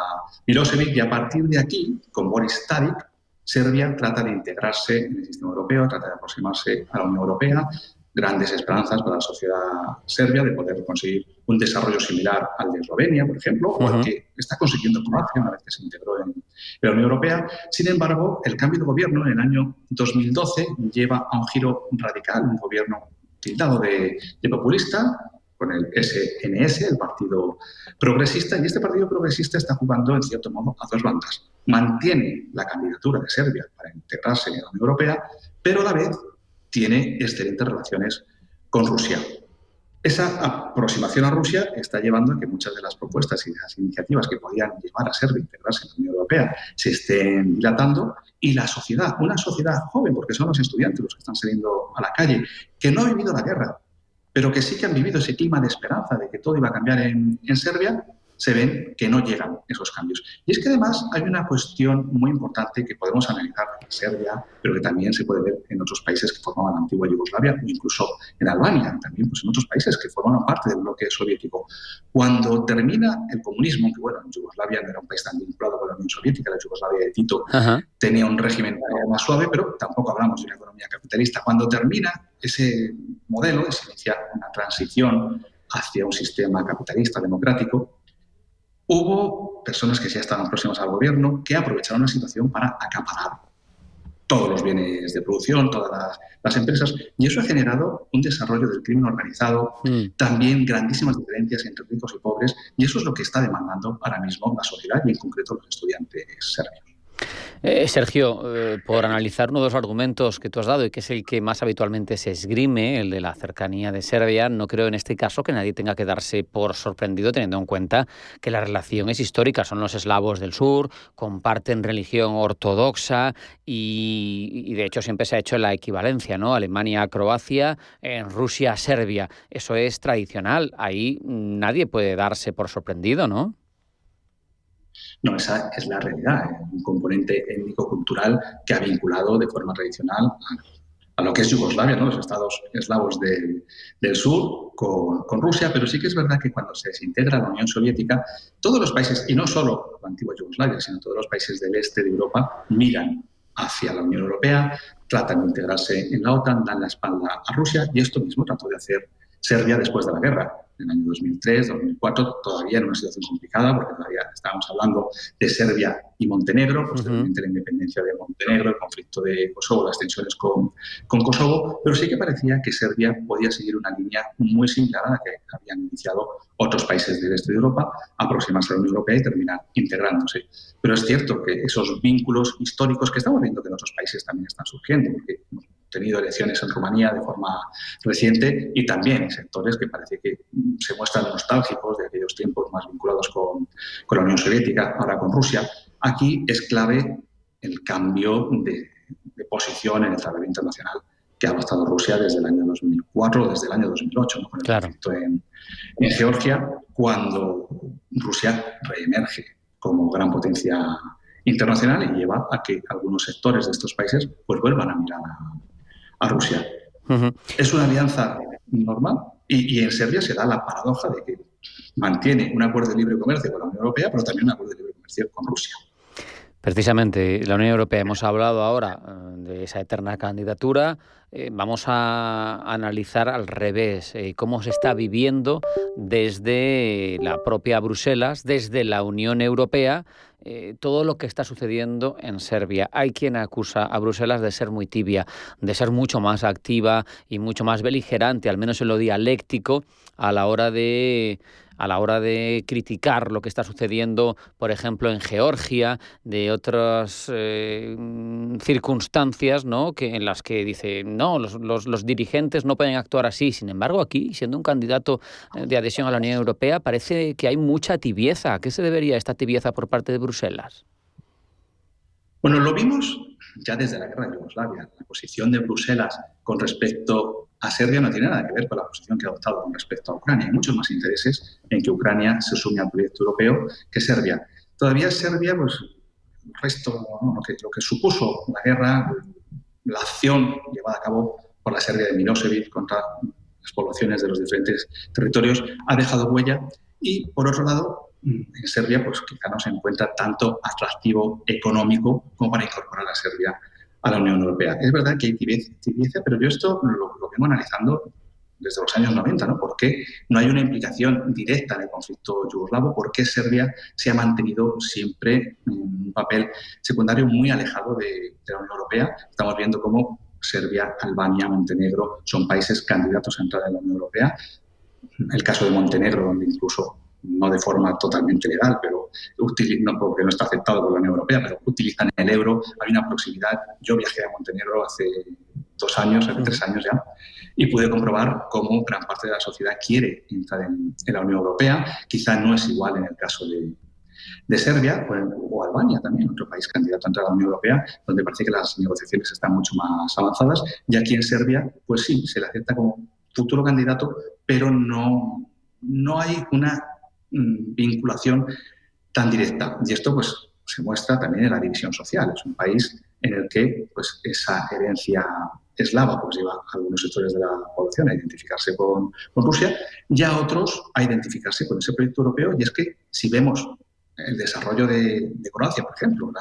Milosevic, y a partir de aquí, con Boris Tadic, Serbia trata de integrarse en el sistema europeo, trata de aproximarse a la Unión Europea. Grandes esperanzas para la sociedad serbia de poder conseguir un desarrollo similar al de Eslovenia, por ejemplo, o al que está consiguiendo Croacia una vez que se integró en la Unión Europea. Sin embargo, el cambio de gobierno en el año 2012 lleva a un giro radical, un gobierno tildado de populista, con el SNS, el Partido Progresista, y este Partido Progresista está jugando, en cierto modo, a dos bandas. Mantiene la candidatura de Serbia para integrarse en la Unión Europea, pero a la vez tiene excelentes relaciones con Rusia. Esa aproximación a Rusia está llevando a que muchas de las propuestas y las iniciativas que podían llevar a Serbia a integrarse en la Unión Europea se estén dilatando, y la sociedad, una sociedad joven, porque son los estudiantes los que están saliendo a la calle, que no ha vivido la guerra, pero que sí que han vivido ese clima de esperanza de que todo iba a cambiar en Serbia, se ven que no llegan esos cambios. Y es que además hay una cuestión muy importante que podemos analizar en Serbia, pero que también se puede ver en otros países que formaban la antigua Yugoslavia, o incluso en Albania, también pues en otros países que formaban parte del bloque soviético. Cuando termina el comunismo, que bueno, en Yugoslavia no era un país tan vinculado con la Unión Soviética, la Yugoslavia de Tito tenía un régimen más suave, pero tampoco hablamos de una economía capitalista. Cuando termina ese modelo y se inicia una transición hacia un sistema capitalista democrático, hubo personas que ya estaban próximas al gobierno que aprovecharon la situación para acaparar todos los bienes de producción, todas las empresas, y eso ha generado un desarrollo del crimen organizado, también grandísimas diferencias entre ricos y pobres, y eso es lo que está demandando ahora mismo la sociedad y en concreto los estudiantes serbios. Sergio, por analizar uno de los argumentos que tú has dado y que es el que más habitualmente se esgrime, el de la cercanía de Serbia, no creo en este caso que nadie tenga que darse por sorprendido teniendo en cuenta que la relación es histórica. Son los eslavos del sur, comparten religión ortodoxa y de hecho siempre se ha hecho la equivalencia, ¿no? Alemania-Croacia, en Rusia-Serbia. Eso es tradicional. Ahí nadie puede darse por sorprendido, ¿no? No, esa es la realidad, un componente étnico-cultural que ha vinculado de forma tradicional a lo que es Yugoslavia, ¿no? Los estados eslavos del sur con Rusia, pero sí que es verdad que cuando se desintegra la Unión Soviética, todos los países, y no solo la antigua Yugoslavia, sino todos los países del este de Europa, miran hacia la Unión Europea, tratan de integrarse en la OTAN, dan la espalda a Rusia, y esto mismo trató de hacer Serbia después de la guerra. En el año 2003, 2004, todavía en una situación complicada, porque todavía estábamos hablando de Serbia y Montenegro, posteriormente la independencia de Montenegro, el conflicto de Kosovo, las tensiones con Kosovo, pero sí que parecía que Serbia podía seguir una línea muy similar a la que habían iniciado otros países del este de Europa, aproximarse a la Unión Europea y terminar integrándose. Pero es cierto que esos vínculos históricos que estamos viendo que en otros países también están surgiendo, porque hemos tenido elecciones en Rumanía de forma reciente y también en sectores que parece que se muestran nostálgicos de aquellos tiempos más vinculados con la Unión Soviética, ahora con Rusia. Aquí es clave el cambio de posición en el tablero internacional que ha adoptado Rusia desde el año 2004 o desde el año 2008, ¿no? Con el conflicto en Georgia, cuando Rusia reemerge como gran potencia internacional y lleva a que algunos sectores de estos países pues vuelvan a mirar a Rusia. Es una alianza normal y en Serbia se da la paradoja de que mantiene un acuerdo de libre comercio con la Unión Europea, pero también un acuerdo de libre comercio con Rusia. Precisamente, la Unión Europea, hemos hablado ahora de esa eterna candidatura. Vamos a analizar al revés cómo se está viviendo desde la propia Bruselas, desde la Unión Europea, todo lo que está sucediendo en Serbia. Hay quien acusa a Bruselas de ser muy tibia, de ser mucho más activa y mucho más beligerante, al menos en lo dialéctico, a la hora de criticar lo que está sucediendo, por ejemplo, en Georgia, de otras circunstancias, ¿no? En las que dice, no, los dirigentes no pueden actuar así. Sin embargo, aquí, siendo un candidato de adhesión a la Unión Europea, parece que hay mucha tibieza. ¿A qué se debería esta tibieza por parte de Bruselas? Bueno, lo vimos ya desde la guerra de Yugoslavia. La posición de Bruselas con respecto a Serbia no tiene nada que ver con la posición que ha adoptado con respecto a Ucrania. Hay muchos más intereses en que Ucrania se sume al proyecto europeo que Serbia. Todavía Serbia, pues, el resto, ¿no? lo que supuso la guerra, la acción llevada a cabo por la Serbia de Milosevic contra las poblaciones de los diferentes territorios, ha dejado huella. Y, por otro lado, en Serbia, pues quizá no se encuentra tanto atractivo económico como para incorporar a Serbia a la Unión Europea. Es verdad que hay tibieza, pero yo esto lo vengo analizando desde los años 90, ¿no? ¿Por qué no hay una implicación directa en el conflicto yugoslavo? ¿Por qué Serbia se ha mantenido siempre en un papel secundario muy alejado de la Unión Europea? Estamos viendo cómo Serbia, Albania, Montenegro son países candidatos a entrar en la Unión Europea. El caso de Montenegro, donde incluso no de forma totalmente legal, pero no porque no está aceptado por la Unión Europea, pero utilizan el euro, hay una proximidad. Yo viajé a Montenegro hace 2 años, hace 3 años ya, y pude comprobar cómo gran parte de la sociedad quiere entrar en la Unión Europea. Quizá no es igual en el caso de Serbia o Albania también, otro país candidato a entrar a la Unión Europea, donde parece que las negociaciones están mucho más avanzadas. Y aquí en Serbia, pues sí, se le acepta como futuro candidato, pero no hay una vinculación tan directa. Y esto pues se muestra también en la división social. Es un país en el que pues, esa herencia eslava pues, lleva a algunos sectores de la población a identificarse con Rusia y a otros a identificarse con ese proyecto europeo. Y es que si vemos el desarrollo de Croacia, por ejemplo,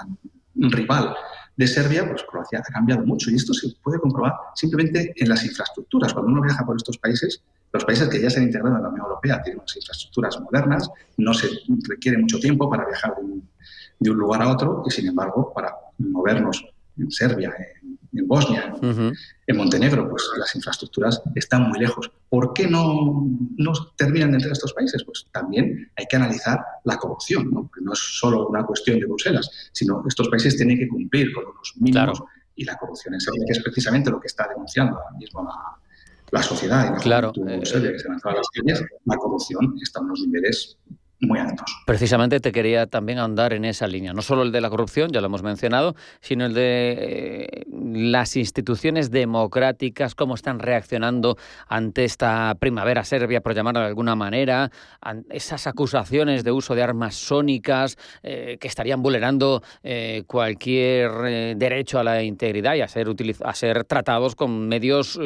un rival de Serbia, pues Croacia ha cambiado mucho. Y esto se puede comprobar simplemente en las infraestructuras. Cuando uno viaja por estos países, los países que ya se han integrado en la Unión Europea tienen unas infraestructuras modernas, no se requiere mucho tiempo para viajar de un lugar a otro y, sin embargo, para movernos en Serbia, en Bosnia, en Montenegro, pues las infraestructuras están muy lejos. ¿Por qué no terminan de entrar a estos países? Pues también hay que analizar la corrupción, ¿no? Porque no es solo una cuestión de Bruselas, sino estos países tienen que cumplir con unos mínimos, y la corrupción en Serbia, que es precisamente lo que está denunciando ahora mismo la sociedad y la juventud serbia que se lanzaba a las calles. La corrupción está en unos niveles muy altos. Precisamente te quería también ahondar en esa línea, no solo el de la corrupción, ya lo hemos mencionado, sino el de las instituciones democráticas, cómo están reaccionando ante esta primavera serbia, por llamarlo de alguna manera, esas acusaciones de uso de armas sónicas que estarían vulnerando cualquier derecho a la integridad y a ser tratados con medios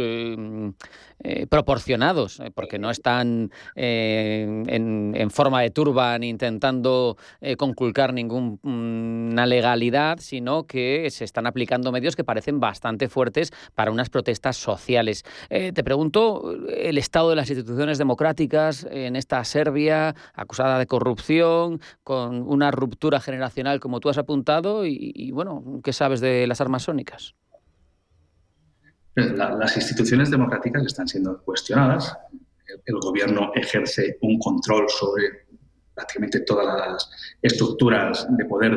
proporcionados, porque no están en forma de turban intentando conculcar ninguna legalidad, sino que se están aplicando medios que parecen bastante fuertes para unas protestas sociales. Te pregunto, el estado de las instituciones democráticas en esta Serbia, acusada de corrupción, con una ruptura generacional como tú has apuntado, y bueno, ¿qué sabes de las armas sónicas? Las instituciones democráticas están siendo cuestionadas. El gobierno ejerce un control sobre prácticamente todas las estructuras de poder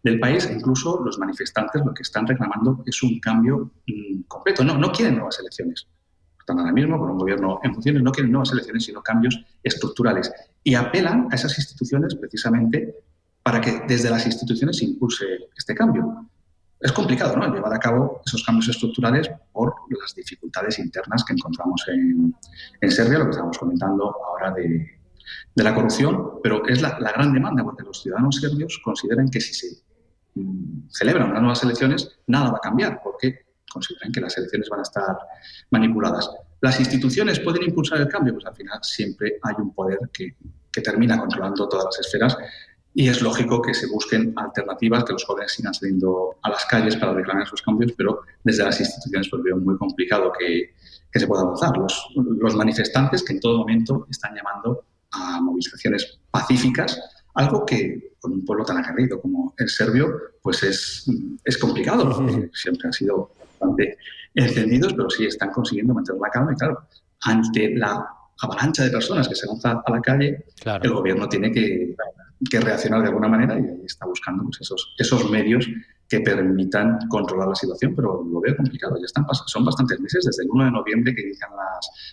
del país, e incluso los manifestantes lo que están reclamando es un cambio completo. No quieren nuevas elecciones. Están ahora mismo con un gobierno en funciones, no quieren nuevas elecciones, sino cambios estructurales. Y apelan a esas instituciones precisamente para que desde las instituciones se impulse este cambio. Es complicado, ¿no?, llevar a cabo esos cambios estructurales por las dificultades internas que encontramos en Serbia, lo que estábamos comentando ahora de la corrupción, pero es la gran demanda, porque los ciudadanos serbios consideran que si se celebran unas nuevas elecciones, nada va a cambiar, porque consideran que las elecciones van a estar manipuladas. ¿Las instituciones pueden impulsar el cambio? Pues al final siempre hay un poder que termina controlando todas las esferas. Y es lógico que se busquen alternativas, que los jóvenes sigan saliendo a las calles para reclamar esos cambios, pero desde las instituciones pues veo muy complicado que se pueda avanzar. Los manifestantes que en todo momento están llamando a movilizaciones pacíficas, algo que con un pueblo tan aguerrido como el serbio pues es complicado, porque siempre han sido bastante encendidos, pero sí están consiguiendo mantener la calma. Y claro, ante la avalancha de personas que se lanza a la calle, el gobierno tiene que reaccionar de alguna manera, y ahí está buscando pues, esos medios que permitan controlar la situación, pero lo veo complicado. Ya son bastantes meses, desde el 1 de noviembre que inician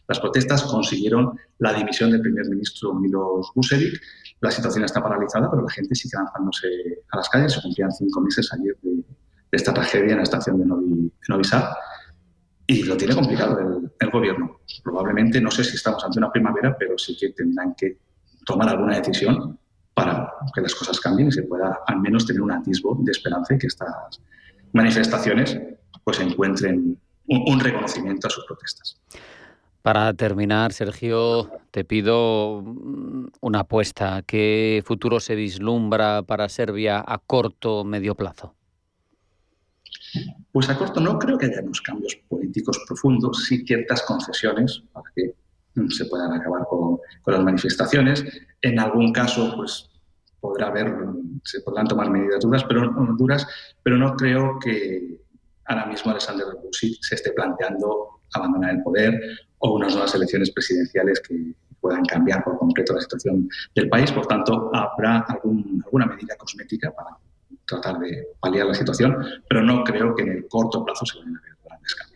las protestas, consiguieron la dimisión del primer ministro Miloš Vučević. La situación está paralizada, pero la gente sigue lanzándose a las calles. Se cumplían 5 meses ayer de esta tragedia en la estación de Novi Sad, y lo tiene complicado el gobierno. Probablemente, no sé si estamos ante una primavera, pero sí que tendrán que tomar alguna decisión para que las cosas cambien y se pueda al menos tener un atisbo de esperanza y que estas manifestaciones pues encuentren un reconocimiento a sus protestas. Para terminar, Sergio, te pido una apuesta. ¿Qué futuro se vislumbra para Serbia a corto o medio plazo? Pues a corto no creo que haya unos cambios políticos profundos, sí ciertas concesiones para que se puedan acabar con las manifestaciones. En algún caso, pues se podrán tomar medidas duras, pero no creo que ahora mismo Alexander Vučić se esté planteando abandonar el poder o unas nuevas elecciones presidenciales que puedan cambiar por completo la situación del país. Por tanto, habrá alguna medida cosmética para tratar de paliar la situación, pero no creo que en el corto plazo se vayan a ver grandes cambios.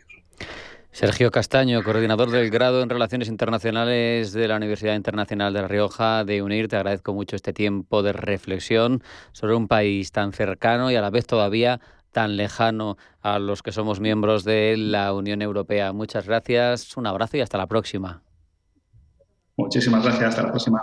Sergio Castaño, coordinador del grado en Relaciones Internacionales de la Universidad Internacional de La Rioja de UNIR, te agradezco mucho este tiempo de reflexión sobre un país tan cercano y a la vez todavía tan lejano a los que somos miembros de la Unión Europea. Muchas gracias, un abrazo y hasta la próxima. Muchísimas gracias, hasta la próxima.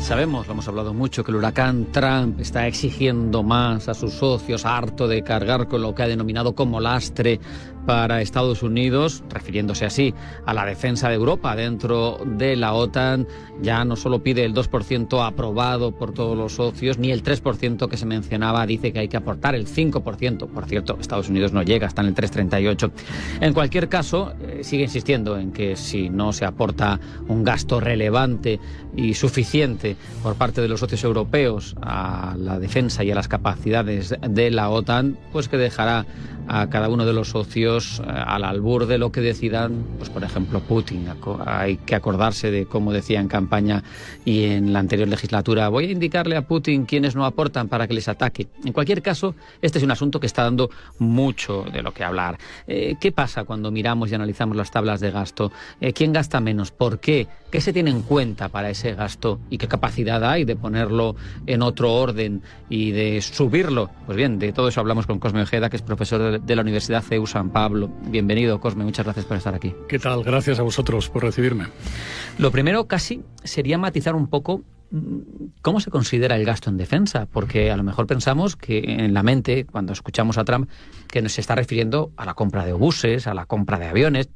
Sabemos, lo hemos hablado mucho, que el huracán Trump está exigiendo más a sus socios, harto de cargar con lo que ha denominado como lastre para Estados Unidos, refiriéndose así a la defensa de Europa dentro de la OTAN. Ya no solo pide el 2% aprobado por todos los socios, ni el 3% que se mencionaba, dice que hay que aportar el 5%. Por cierto, Estados Unidos no llega, está en el 3,38. En cualquier caso, sigue insistiendo en que si no se aporta un gasto relevante y suficiente por parte de los socios europeos a la defensa y a las capacidades de la OTAN, pues que dejará a cada uno de los socios al albur de lo que decidan, pues por ejemplo Putin. Hay que acordarse de cómo decía en campaña y en la anterior legislatura: voy a indicarle a Putin quiénes no aportan para que les ataque. En cualquier caso, este es un asunto que está dando mucho de lo que hablar. ¿Qué pasa cuando miramos y analizamos las tablas de gasto? ¿Quién gasta menos? ¿Por qué? ¿Qué se tiene en cuenta para ese gasto? ¿Y qué capacidad hay de ponerlo en otro orden y de subirlo? Pues bien, de todo eso hablamos con Cosme Ojeda, que es profesor de la Universidad CEU San Pablo. Bienvenido, Cosme, muchas gracias por estar aquí. ¿Qué tal? Gracias a vosotros por recibirme. Lo primero casi sería matizar un poco cómo se considera el gasto en defensa, porque a lo mejor pensamos que en la mente, cuando escuchamos a Trump, que nos está refiriendo a la compra de obuses, a la compra de aviones,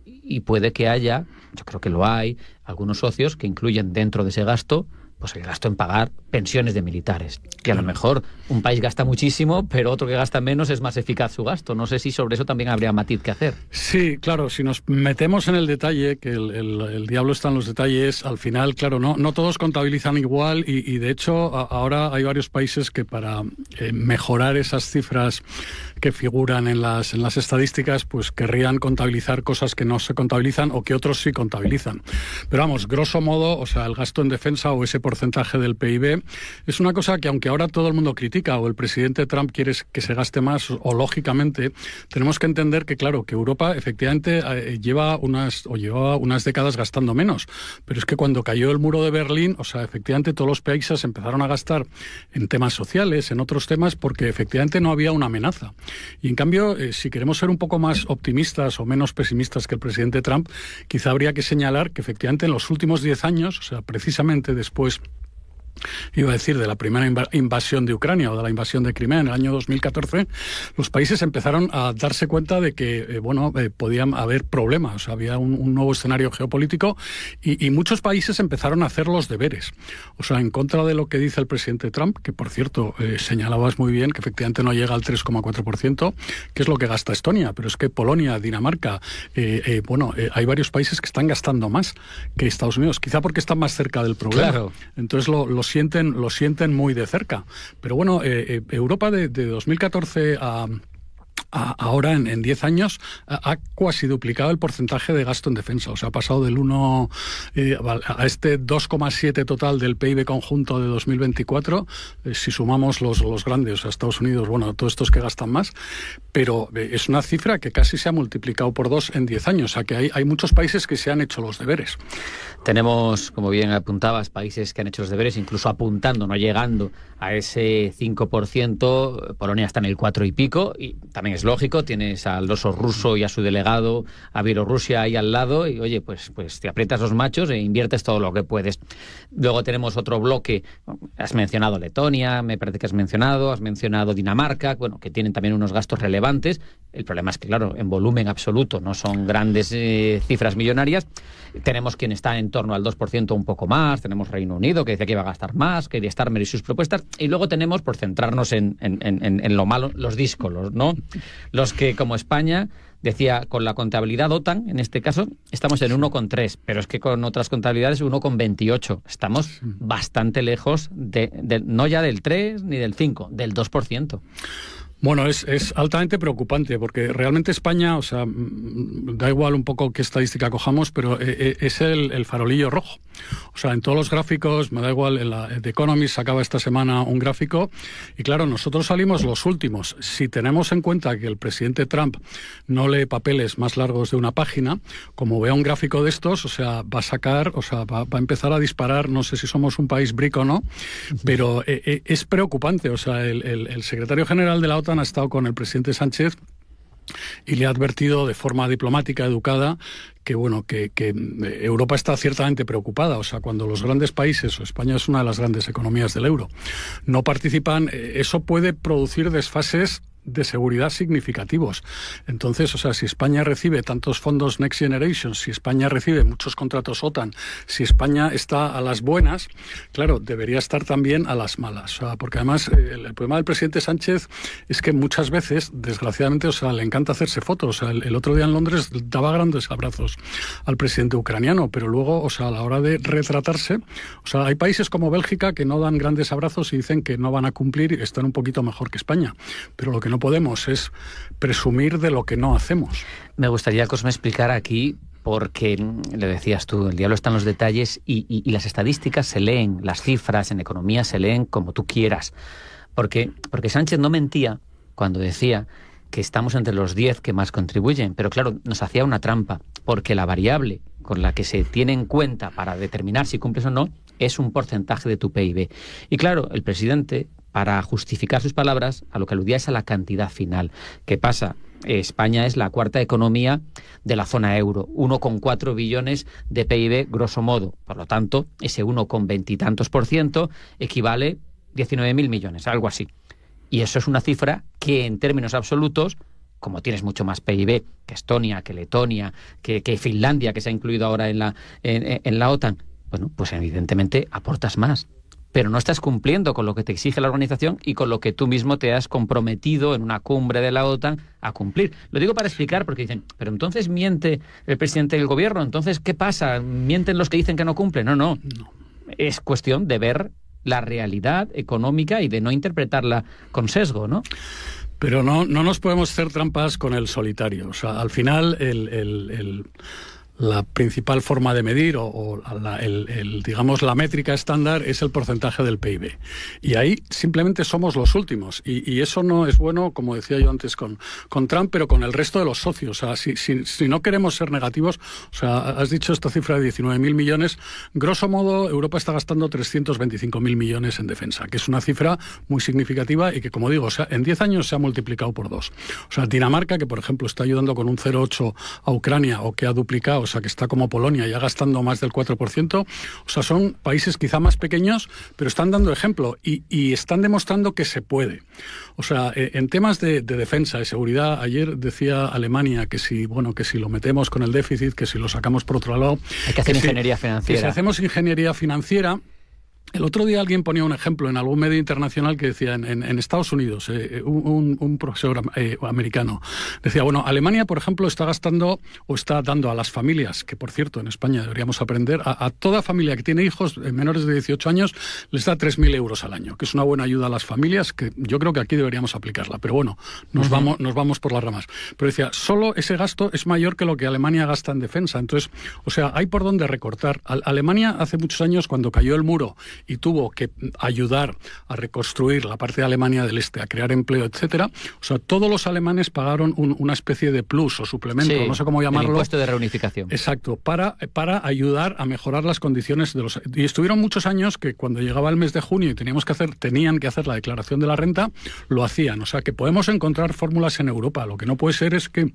y puede que haya, yo creo que lo hay, algunos socios que incluyen dentro de ese gasto pues el gasto en pagar pensiones de militares, que a lo mejor un país gasta muchísimo, pero otro que gasta menos es más eficaz su gasto. No sé si sobre eso también habría matiz que hacer. Sí, claro, si nos metemos en el detalle, que el diablo está en los detalles, al final, claro, no todos contabilizan igual y de hecho ahora hay varios países que para mejorar esas cifras que figuran en las estadísticas, pues querrían contabilizar cosas que no se contabilizan o que otros sí contabilizan. Pero vamos, grosso modo, o sea, el gasto en defensa o ese porcentaje del PIB es una cosa que, aunque ahora todo el mundo critica o el presidente Trump quiere que se gaste más, o lógicamente tenemos que entender que, claro, que Europa efectivamente llevaba unas décadas gastando menos, pero es que cuando cayó el muro de Berlín, o sea, efectivamente todos los países empezaron a gastar en temas sociales, en otros temas, porque efectivamente no había una amenaza. Y en cambio, si queremos ser un poco más optimistas o menos pesimistas que el presidente Trump, quizá habría que señalar que efectivamente en los últimos 10 años, o sea, precisamente después, iba a decir, de la primera invasión de Ucrania o de la invasión de Crimea en el año 2014, los países empezaron a darse cuenta de que podían haber problemas, o sea, había un nuevo escenario geopolítico y muchos países empezaron a hacer los deberes. O sea, en contra de lo que dice el presidente Trump, que por cierto señalabas muy bien que efectivamente no llega al 3,4%, que es lo que gasta Estonia, pero es que Polonia, Dinamarca, hay varios países que están gastando más que Estados Unidos, quizá porque están más cerca del problema. Claro. Entonces lo sienten muy de cerca. Pero bueno, Europa de 2014 a ahora en 10 años ha casi duplicado el porcentaje de gasto en defensa. O sea, ha pasado del 1 a este 2,7 total del PIB conjunto de 2024, si sumamos los grandes, o sea, Estados Unidos, todos estos que gastan más, pero es una cifra que casi se ha multiplicado por 2 en 10 años. O sea, que hay muchos países que se han hecho los deberes. Tenemos, como bien apuntabas, países que han hecho los deberes, incluso apuntando, no llegando a ese 5%. Polonia está en el 4 y pico, y también es lógico, tienes al oso ruso y a su delegado, a Bielorrusia ahí al lado, y oye, pues te aprietas los machos e inviertes todo lo que puedes. Luego tenemos otro bloque, has mencionado Letonia, me parece que has mencionado Dinamarca, que tienen también unos gastos relevantes. El problema es que, claro, en volumen absoluto no son grandes cifras millonarias. Tenemos quien está en torno al 2%, un poco más. Tenemos Reino Unido, que decía que iba a gastar más, que Starmer y sus propuestas. Y luego tenemos, por centrarnos en lo malo, los díscolos, ¿no? Los que, como España, decía, con la contabilidad OTAN, en este caso, estamos en 1,3, pero es que con otras contabilidades 1,28. Estamos bastante lejos no ya del 3 ni del 5, del 2%. Bueno, es altamente preocupante porque realmente España, o sea, da igual un poco qué estadística cojamos, pero es el farolillo rojo. O sea, en todos los gráficos, me da igual, The Economist sacaba esta semana un gráfico y claro, nosotros salimos los últimos. Si tenemos en cuenta que el presidente Trump no lee papeles más largos de una página, como vea un gráfico de estos, o sea, va a empezar a disparar, no sé si somos un país brico o no, pero es preocupante. O sea, el secretario general de la OTAN ha estado con el presidente Sánchez y le ha advertido de forma diplomática, educada, que Europa está ciertamente preocupada. O sea, cuando los grandes países, o España es una de las grandes economías del euro, no participan, eso puede producir desfases de seguridad significativos. Entonces, o sea, si España recibe tantos fondos Next Generation, si España recibe muchos contratos OTAN, si España está a las buenas, claro, debería estar también a las malas. O sea, porque además el problema del presidente Sánchez es que muchas veces, desgraciadamente, o sea, le encanta hacerse fotos. O sea, el otro día en Londres daba grandes abrazos al presidente ucraniano, pero luego, o sea, a la hora de retratarse, o sea, hay países como Bélgica que no dan grandes abrazos y dicen que no van a cumplir y están un poquito mejor que España. Pero lo que no podemos es presumir de lo que no hacemos. Me gustaría, Cosme, explicar aquí, porque le decías tú, el diablo está en los detalles y las estadísticas se leen, las cifras en economía se leen como tú quieras. Porque Sánchez no mentía cuando decía que estamos entre los 10 que más contribuyen, pero claro, nos hacía una trampa, porque la variable con la que se tiene en cuenta para determinar si cumples o no es un porcentaje de tu PIB. Y claro, el presidente, para justificar sus palabras, a lo que aludía es a la cantidad final. ¿Qué pasa? España es la cuarta economía de la zona euro, 1,4 billones de PIB grosso modo. Por lo tanto, ese 1,20 y tantos % equivale 19.000 millones, algo así. Y eso es una cifra que en términos absolutos, como tienes mucho más PIB que Estonia, que Letonia, que Finlandia, que se ha incluido ahora en la OTAN, bueno, pues evidentemente aportas más. Pero no estás cumpliendo con lo que te exige la organización y con lo que tú mismo te has comprometido en una cumbre de la OTAN a cumplir. Lo digo para explicar, porque dicen, pero entonces miente el presidente del gobierno, entonces ¿qué pasa? ¿Mienten los que dicen que no cumplen? No. Es cuestión de ver la realidad económica y de no interpretarla con sesgo, ¿no? Pero no nos podemos hacer trampas con el solitario. O sea, al final la principal forma de medir digamos la métrica estándar es el porcentaje del PIB. Y ahí simplemente somos los últimos. Y eso no es bueno, como decía yo antes con Trump, pero con el resto de los socios. O sea, si no queremos ser negativos, o sea, has dicho esta cifra de 19.000 millones, grosso modo Europa está gastando 325.000 millones en defensa, que es una cifra muy significativa y que, como digo, o sea, en 10 años se ha multiplicado por 2. O sea, Dinamarca, que por ejemplo está ayudando con un 0,8 a Ucrania, o que ha duplicado, o sea, que está como Polonia ya gastando más del 4%, o sea, son países quizá más pequeños, pero están dando ejemplo y están demostrando que se puede. O sea, en temas de defensa, de seguridad, ayer decía Alemania que si lo metemos con el déficit, que si lo sacamos por otro lado... Hay que hacer ingeniería financiera. Que si hacemos ingeniería financiera... El otro día alguien ponía un ejemplo en algún medio internacional que decía, en Estados Unidos, un profesor americano, decía, bueno, Alemania, por ejemplo, está gastando o está dando a las familias, que por cierto en España deberíamos aprender, a toda familia que tiene hijos menores de 18 años, les da 3.000 euros al año, que es una buena ayuda a las familias, que yo creo que aquí deberíamos aplicarla. Pero bueno, nos vamos por las ramas. Pero decía, solo ese gasto es mayor que lo que Alemania gasta en defensa. Entonces, o sea, hay por dónde recortar. Alemania hace muchos años, cuando cayó el muro y tuvo que ayudar a reconstruir la parte de Alemania del Este, a crear empleo, etcétera. O sea, todos los alemanes pagaron una especie de plus o suplemento, no sé cómo llamarlo. El impuesto de reunificación. Exacto, para ayudar a mejorar las condiciones de los... Y estuvieron muchos años que cuando llegaba el mes de junio y tenían que hacer la declaración de la renta, lo hacían. O sea, que podemos encontrar fórmulas en Europa. Lo que no puede ser es que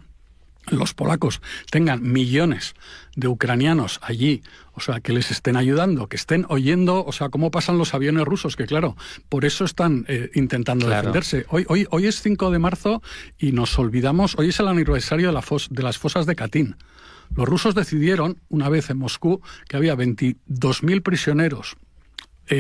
los polacos tengan millones de ucranianos allí, o sea, que les estén ayudando, que estén oyendo, o sea, cómo pasan los aviones rusos, que claro, por eso están intentando defenderse. Hoy es 5 de marzo y nos olvidamos, hoy es el aniversario de las fosas de Katyn. Los rusos decidieron, una vez en Moscú, que había 22.000 prisioneros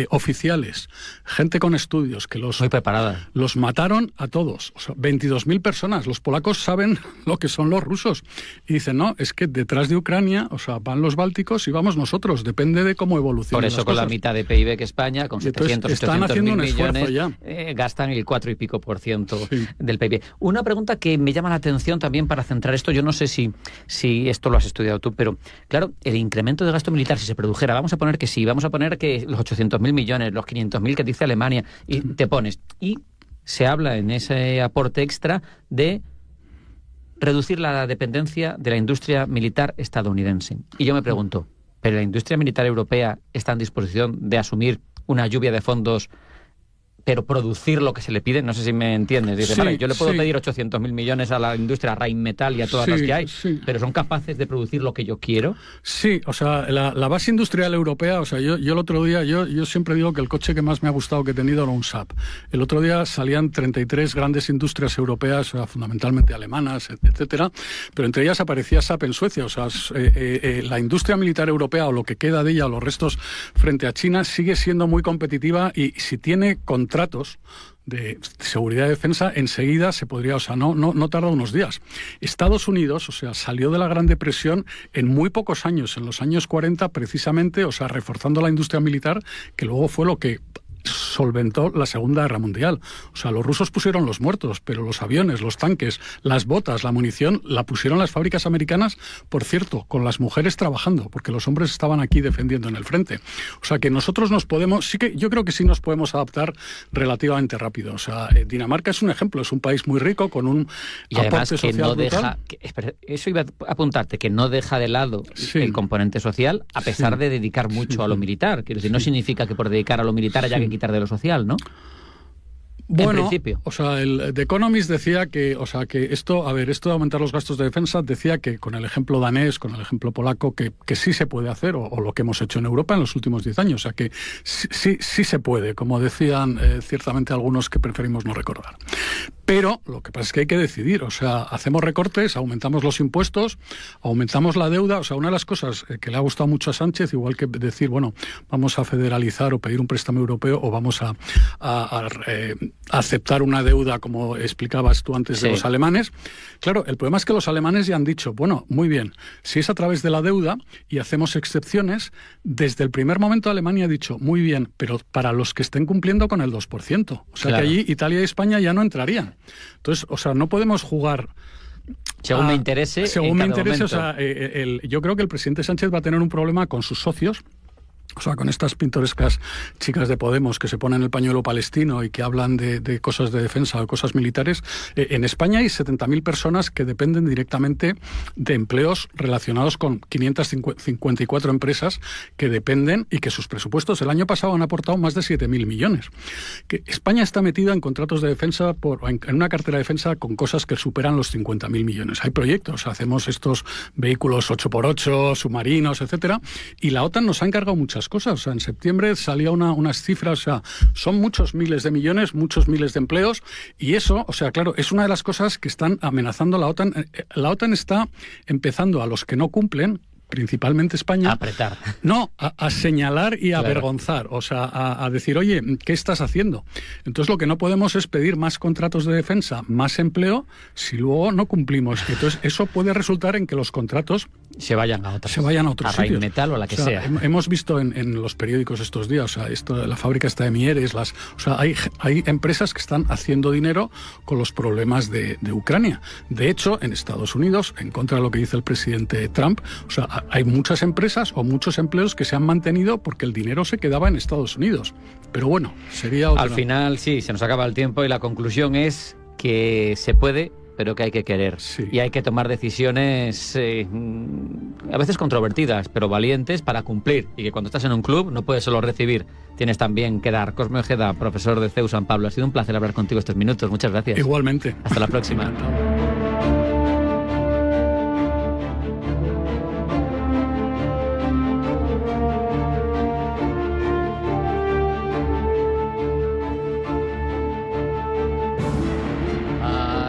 oficiales, gente con estudios, que los mataron a todos. O sea, 22.000 personas. Los polacos saben lo que son los rusos. Y dicen, no, es que detrás de Ucrania, o sea, van los bálticos y vamos nosotros. Depende de cómo evolucionen las cosas. Por eso con la mitad de PIB que España, con 700.000 millones, gastan el 4 y pico % del PIB. Una pregunta que me llama la atención también para centrar esto, yo no sé si esto lo has estudiado tú, pero claro, el incremento de gasto militar, si se produjera, vamos a poner que los 800.000 millones, los 500.000 que dice Alemania, y te pones. Y se habla en ese aporte extra de reducir la dependencia de la industria militar estadounidense. Y yo me pregunto, ¿pero la industria militar europea está en disposición de asumir una lluvia de fondos pero producir lo que se le pide, no sé si me entiendes. Dice, vale, yo le puedo pedir 800.000 millones a la industria Rheinmetall y a todas las que hay, pero ¿son capaces de producir lo que yo quiero? Sí, o sea, la base industrial europea, o sea, yo el otro día, yo siempre digo que el coche que más me ha gustado que he tenido era un Saab. El otro día salían 33 grandes industrias europeas, o sea, fundamentalmente alemanas, etcétera, pero entre ellas aparecía Saab en Suecia. O sea, la industria militar europea, o lo que queda de ella, o los restos frente a China, sigue siendo muy competitiva, y si tiene contratos de seguridad y defensa, enseguida se podría, o sea, no tarda unos días. Estados Unidos, o sea, salió de la Gran Depresión en muy pocos años, en los años 40 precisamente, o sea, reforzando la industria militar, que luego fue lo que solventó la Segunda Guerra Mundial. O sea, los rusos pusieron los muertos, pero los aviones, los tanques, las botas, la munición, la pusieron las fábricas americanas, por cierto, con las mujeres trabajando, porque los hombres estaban aquí defendiendo en el frente. O sea, que nosotros yo creo que sí nos podemos adaptar relativamente rápido. O sea, Dinamarca es un ejemplo, es un país muy rico, con un aporte social no brutal. Eso iba a apuntarte, que no deja de lado el componente social, a pesar de dedicar mucho a lo militar. Quiero decir, no significa que por dedicar a lo militar haya que quitar de lo social, ¿no? Bueno, en principio. O sea, el The Economist decía que esto de aumentar los gastos de defensa, decía que con el ejemplo danés, con el ejemplo polaco, que sí se puede hacer, o lo que hemos hecho en Europa en los últimos 10 años. O sea, que sí se puede, como decían ciertamente algunos que preferimos no recordar. Pero lo que pasa es que hay que decidir, o sea, hacemos recortes, aumentamos los impuestos, aumentamos la deuda. O sea, una de las cosas que le ha gustado mucho a Sánchez, igual que decir, bueno, vamos a federalizar o pedir un préstamo europeo, o vamos a aceptar una deuda, como explicabas tú antes, de los alemanes. Claro, el problema es que los alemanes ya han dicho, bueno, muy bien, si es a través de la deuda y hacemos excepciones, desde el primer momento Alemania ha dicho, muy bien, pero para los que estén cumpliendo con el 2%. O sea, que allí Italia y España ya no entrarían. Entonces, o sea, no podemos jugar... Según me interese, o sea, yo creo que el presidente Sánchez va a tener un problema con sus socios. O sea, con estas pintorescas chicas de Podemos que se ponen el pañuelo palestino y que hablan de cosas de defensa o cosas militares. En España hay 70.000 personas que dependen directamente de empleos relacionados con 554 empresas que dependen, y que sus presupuestos el año pasado han aportado más de 7.000 millones. Que España está metida en contratos de defensa, en una cartera de defensa con cosas que superan los 50.000 millones. Hay proyectos, hacemos estos vehículos 8x8, submarinos, etcétera, y la OTAN nos ha encargado muchas cosas. O sea, en septiembre salía unas cifras, o sea, son muchos miles de millones, muchos miles de empleos, y eso, o sea, claro, es una de las cosas que están amenazando la OTAN. La OTAN está empezando a los que no cumplen, principalmente España, a apretar. No, a señalar y a avergonzar, o sea, a decir, oye, ¿qué estás haciendo? Entonces lo que no podemos es pedir más contratos de defensa, más empleo, si luego no cumplimos. Entonces eso puede resultar en que los contratos se vayan a otros sitios. Rheinmetall o la que sea. Hemos visto en los periódicos estos días, o sea, la fábrica está de Mieres, o sea, hay empresas que están haciendo dinero con los problemas de Ucrania. De hecho, en Estados Unidos, en contra de lo que dice el presidente Trump, o sea, hay muchas empresas o muchos empleos que se han mantenido porque el dinero se quedaba en Estados Unidos. Pero bueno, sería otra. Al final, sí, se nos acaba el tiempo y la conclusión es que se puede, pero que hay que querer. Sí. Y hay que tomar decisiones a veces controvertidas, pero valientes para cumplir. Y que cuando estás en un club no puedes solo recibir, tienes también que dar. Cosme Ojeda, profesor de CEU San Pablo, ha sido un placer hablar contigo estos minutos. Muchas gracias. Igualmente. Hasta la próxima.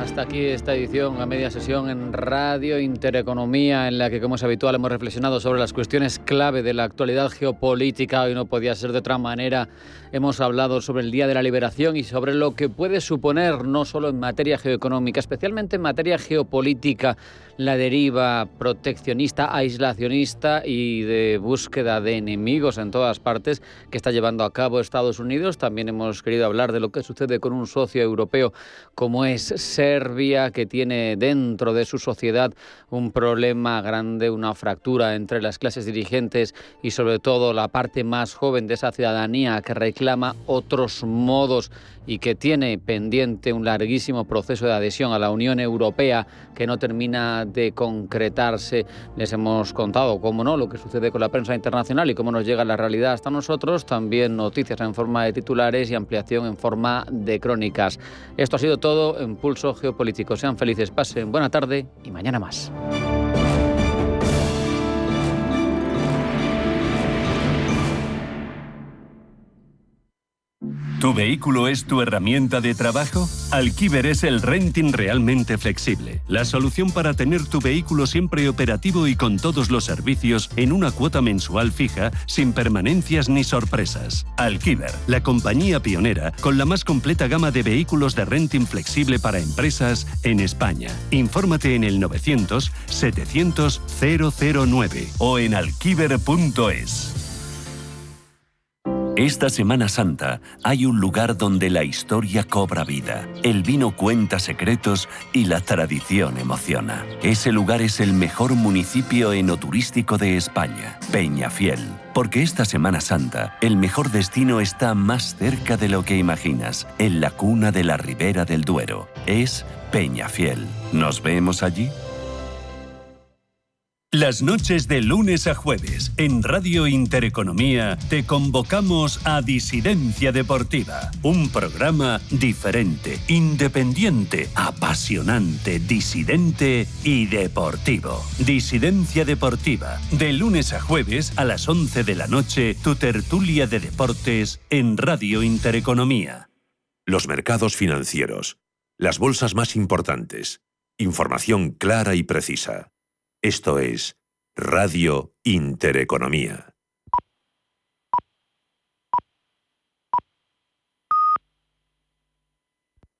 Hasta aquí esta edición a media sesión en Radio Intereconomía, en la que, como es habitual, hemos reflexionado sobre las cuestiones clave de la actualidad geopolítica. Hoy no podía ser de otra manera. Hemos hablado sobre el Día de la Liberación y sobre lo que puede suponer, no solo en materia geoeconómica, especialmente en materia geopolítica, la deriva proteccionista, aislacionista y de búsqueda de enemigos en todas partes que está llevando a cabo Estados Unidos. También hemos querido hablar de lo que sucede con un socio europeo como es Serbia. Serbia, que tiene dentro de su sociedad un problema grande, una fractura entre las clases dirigentes y sobre todo la parte más joven de esa ciudadanía que reclama otros modos y que tiene pendiente un larguísimo proceso de adhesión a la Unión Europea que no termina de concretarse. Les hemos contado, cómo no, lo que sucede con la prensa internacional y cómo nos llega la realidad hasta nosotros. También noticias en forma de titulares y ampliación en forma de crónicas. Esto ha sido todo en Pulso Geopolítico. Sean felices, pasen buena tarde y mañana más. ¿Tu vehículo es tu herramienta de trabajo? Alquiver es el renting realmente flexible. La solución para tener tu vehículo siempre operativo y con todos los servicios en una cuota mensual fija, sin permanencias ni sorpresas. Alquiver, la compañía pionera con la más completa gama de vehículos de renting flexible para empresas en España. Infórmate en el 900 700 009 o en alquiver.es. Esta Semana Santa hay un lugar donde la historia cobra vida, el vino cuenta secretos y la tradición emociona. Ese lugar es el mejor municipio enoturístico de España, Peñafiel. Porque esta Semana Santa, el mejor destino está más cerca de lo que imaginas, en la cuna de la Ribera del Duero. Es Peñafiel. ¿Nos vemos allí? Las noches de lunes a jueves en Radio Intereconomía te convocamos a Disidencia Deportiva, un programa diferente, independiente, apasionante, disidente y deportivo. Disidencia Deportiva, de lunes a jueves a las 11 de la noche, tu tertulia de deportes en Radio Intereconomía. Los mercados financieros, las bolsas más importantes, información clara y precisa. Esto es Radio Intereconomía.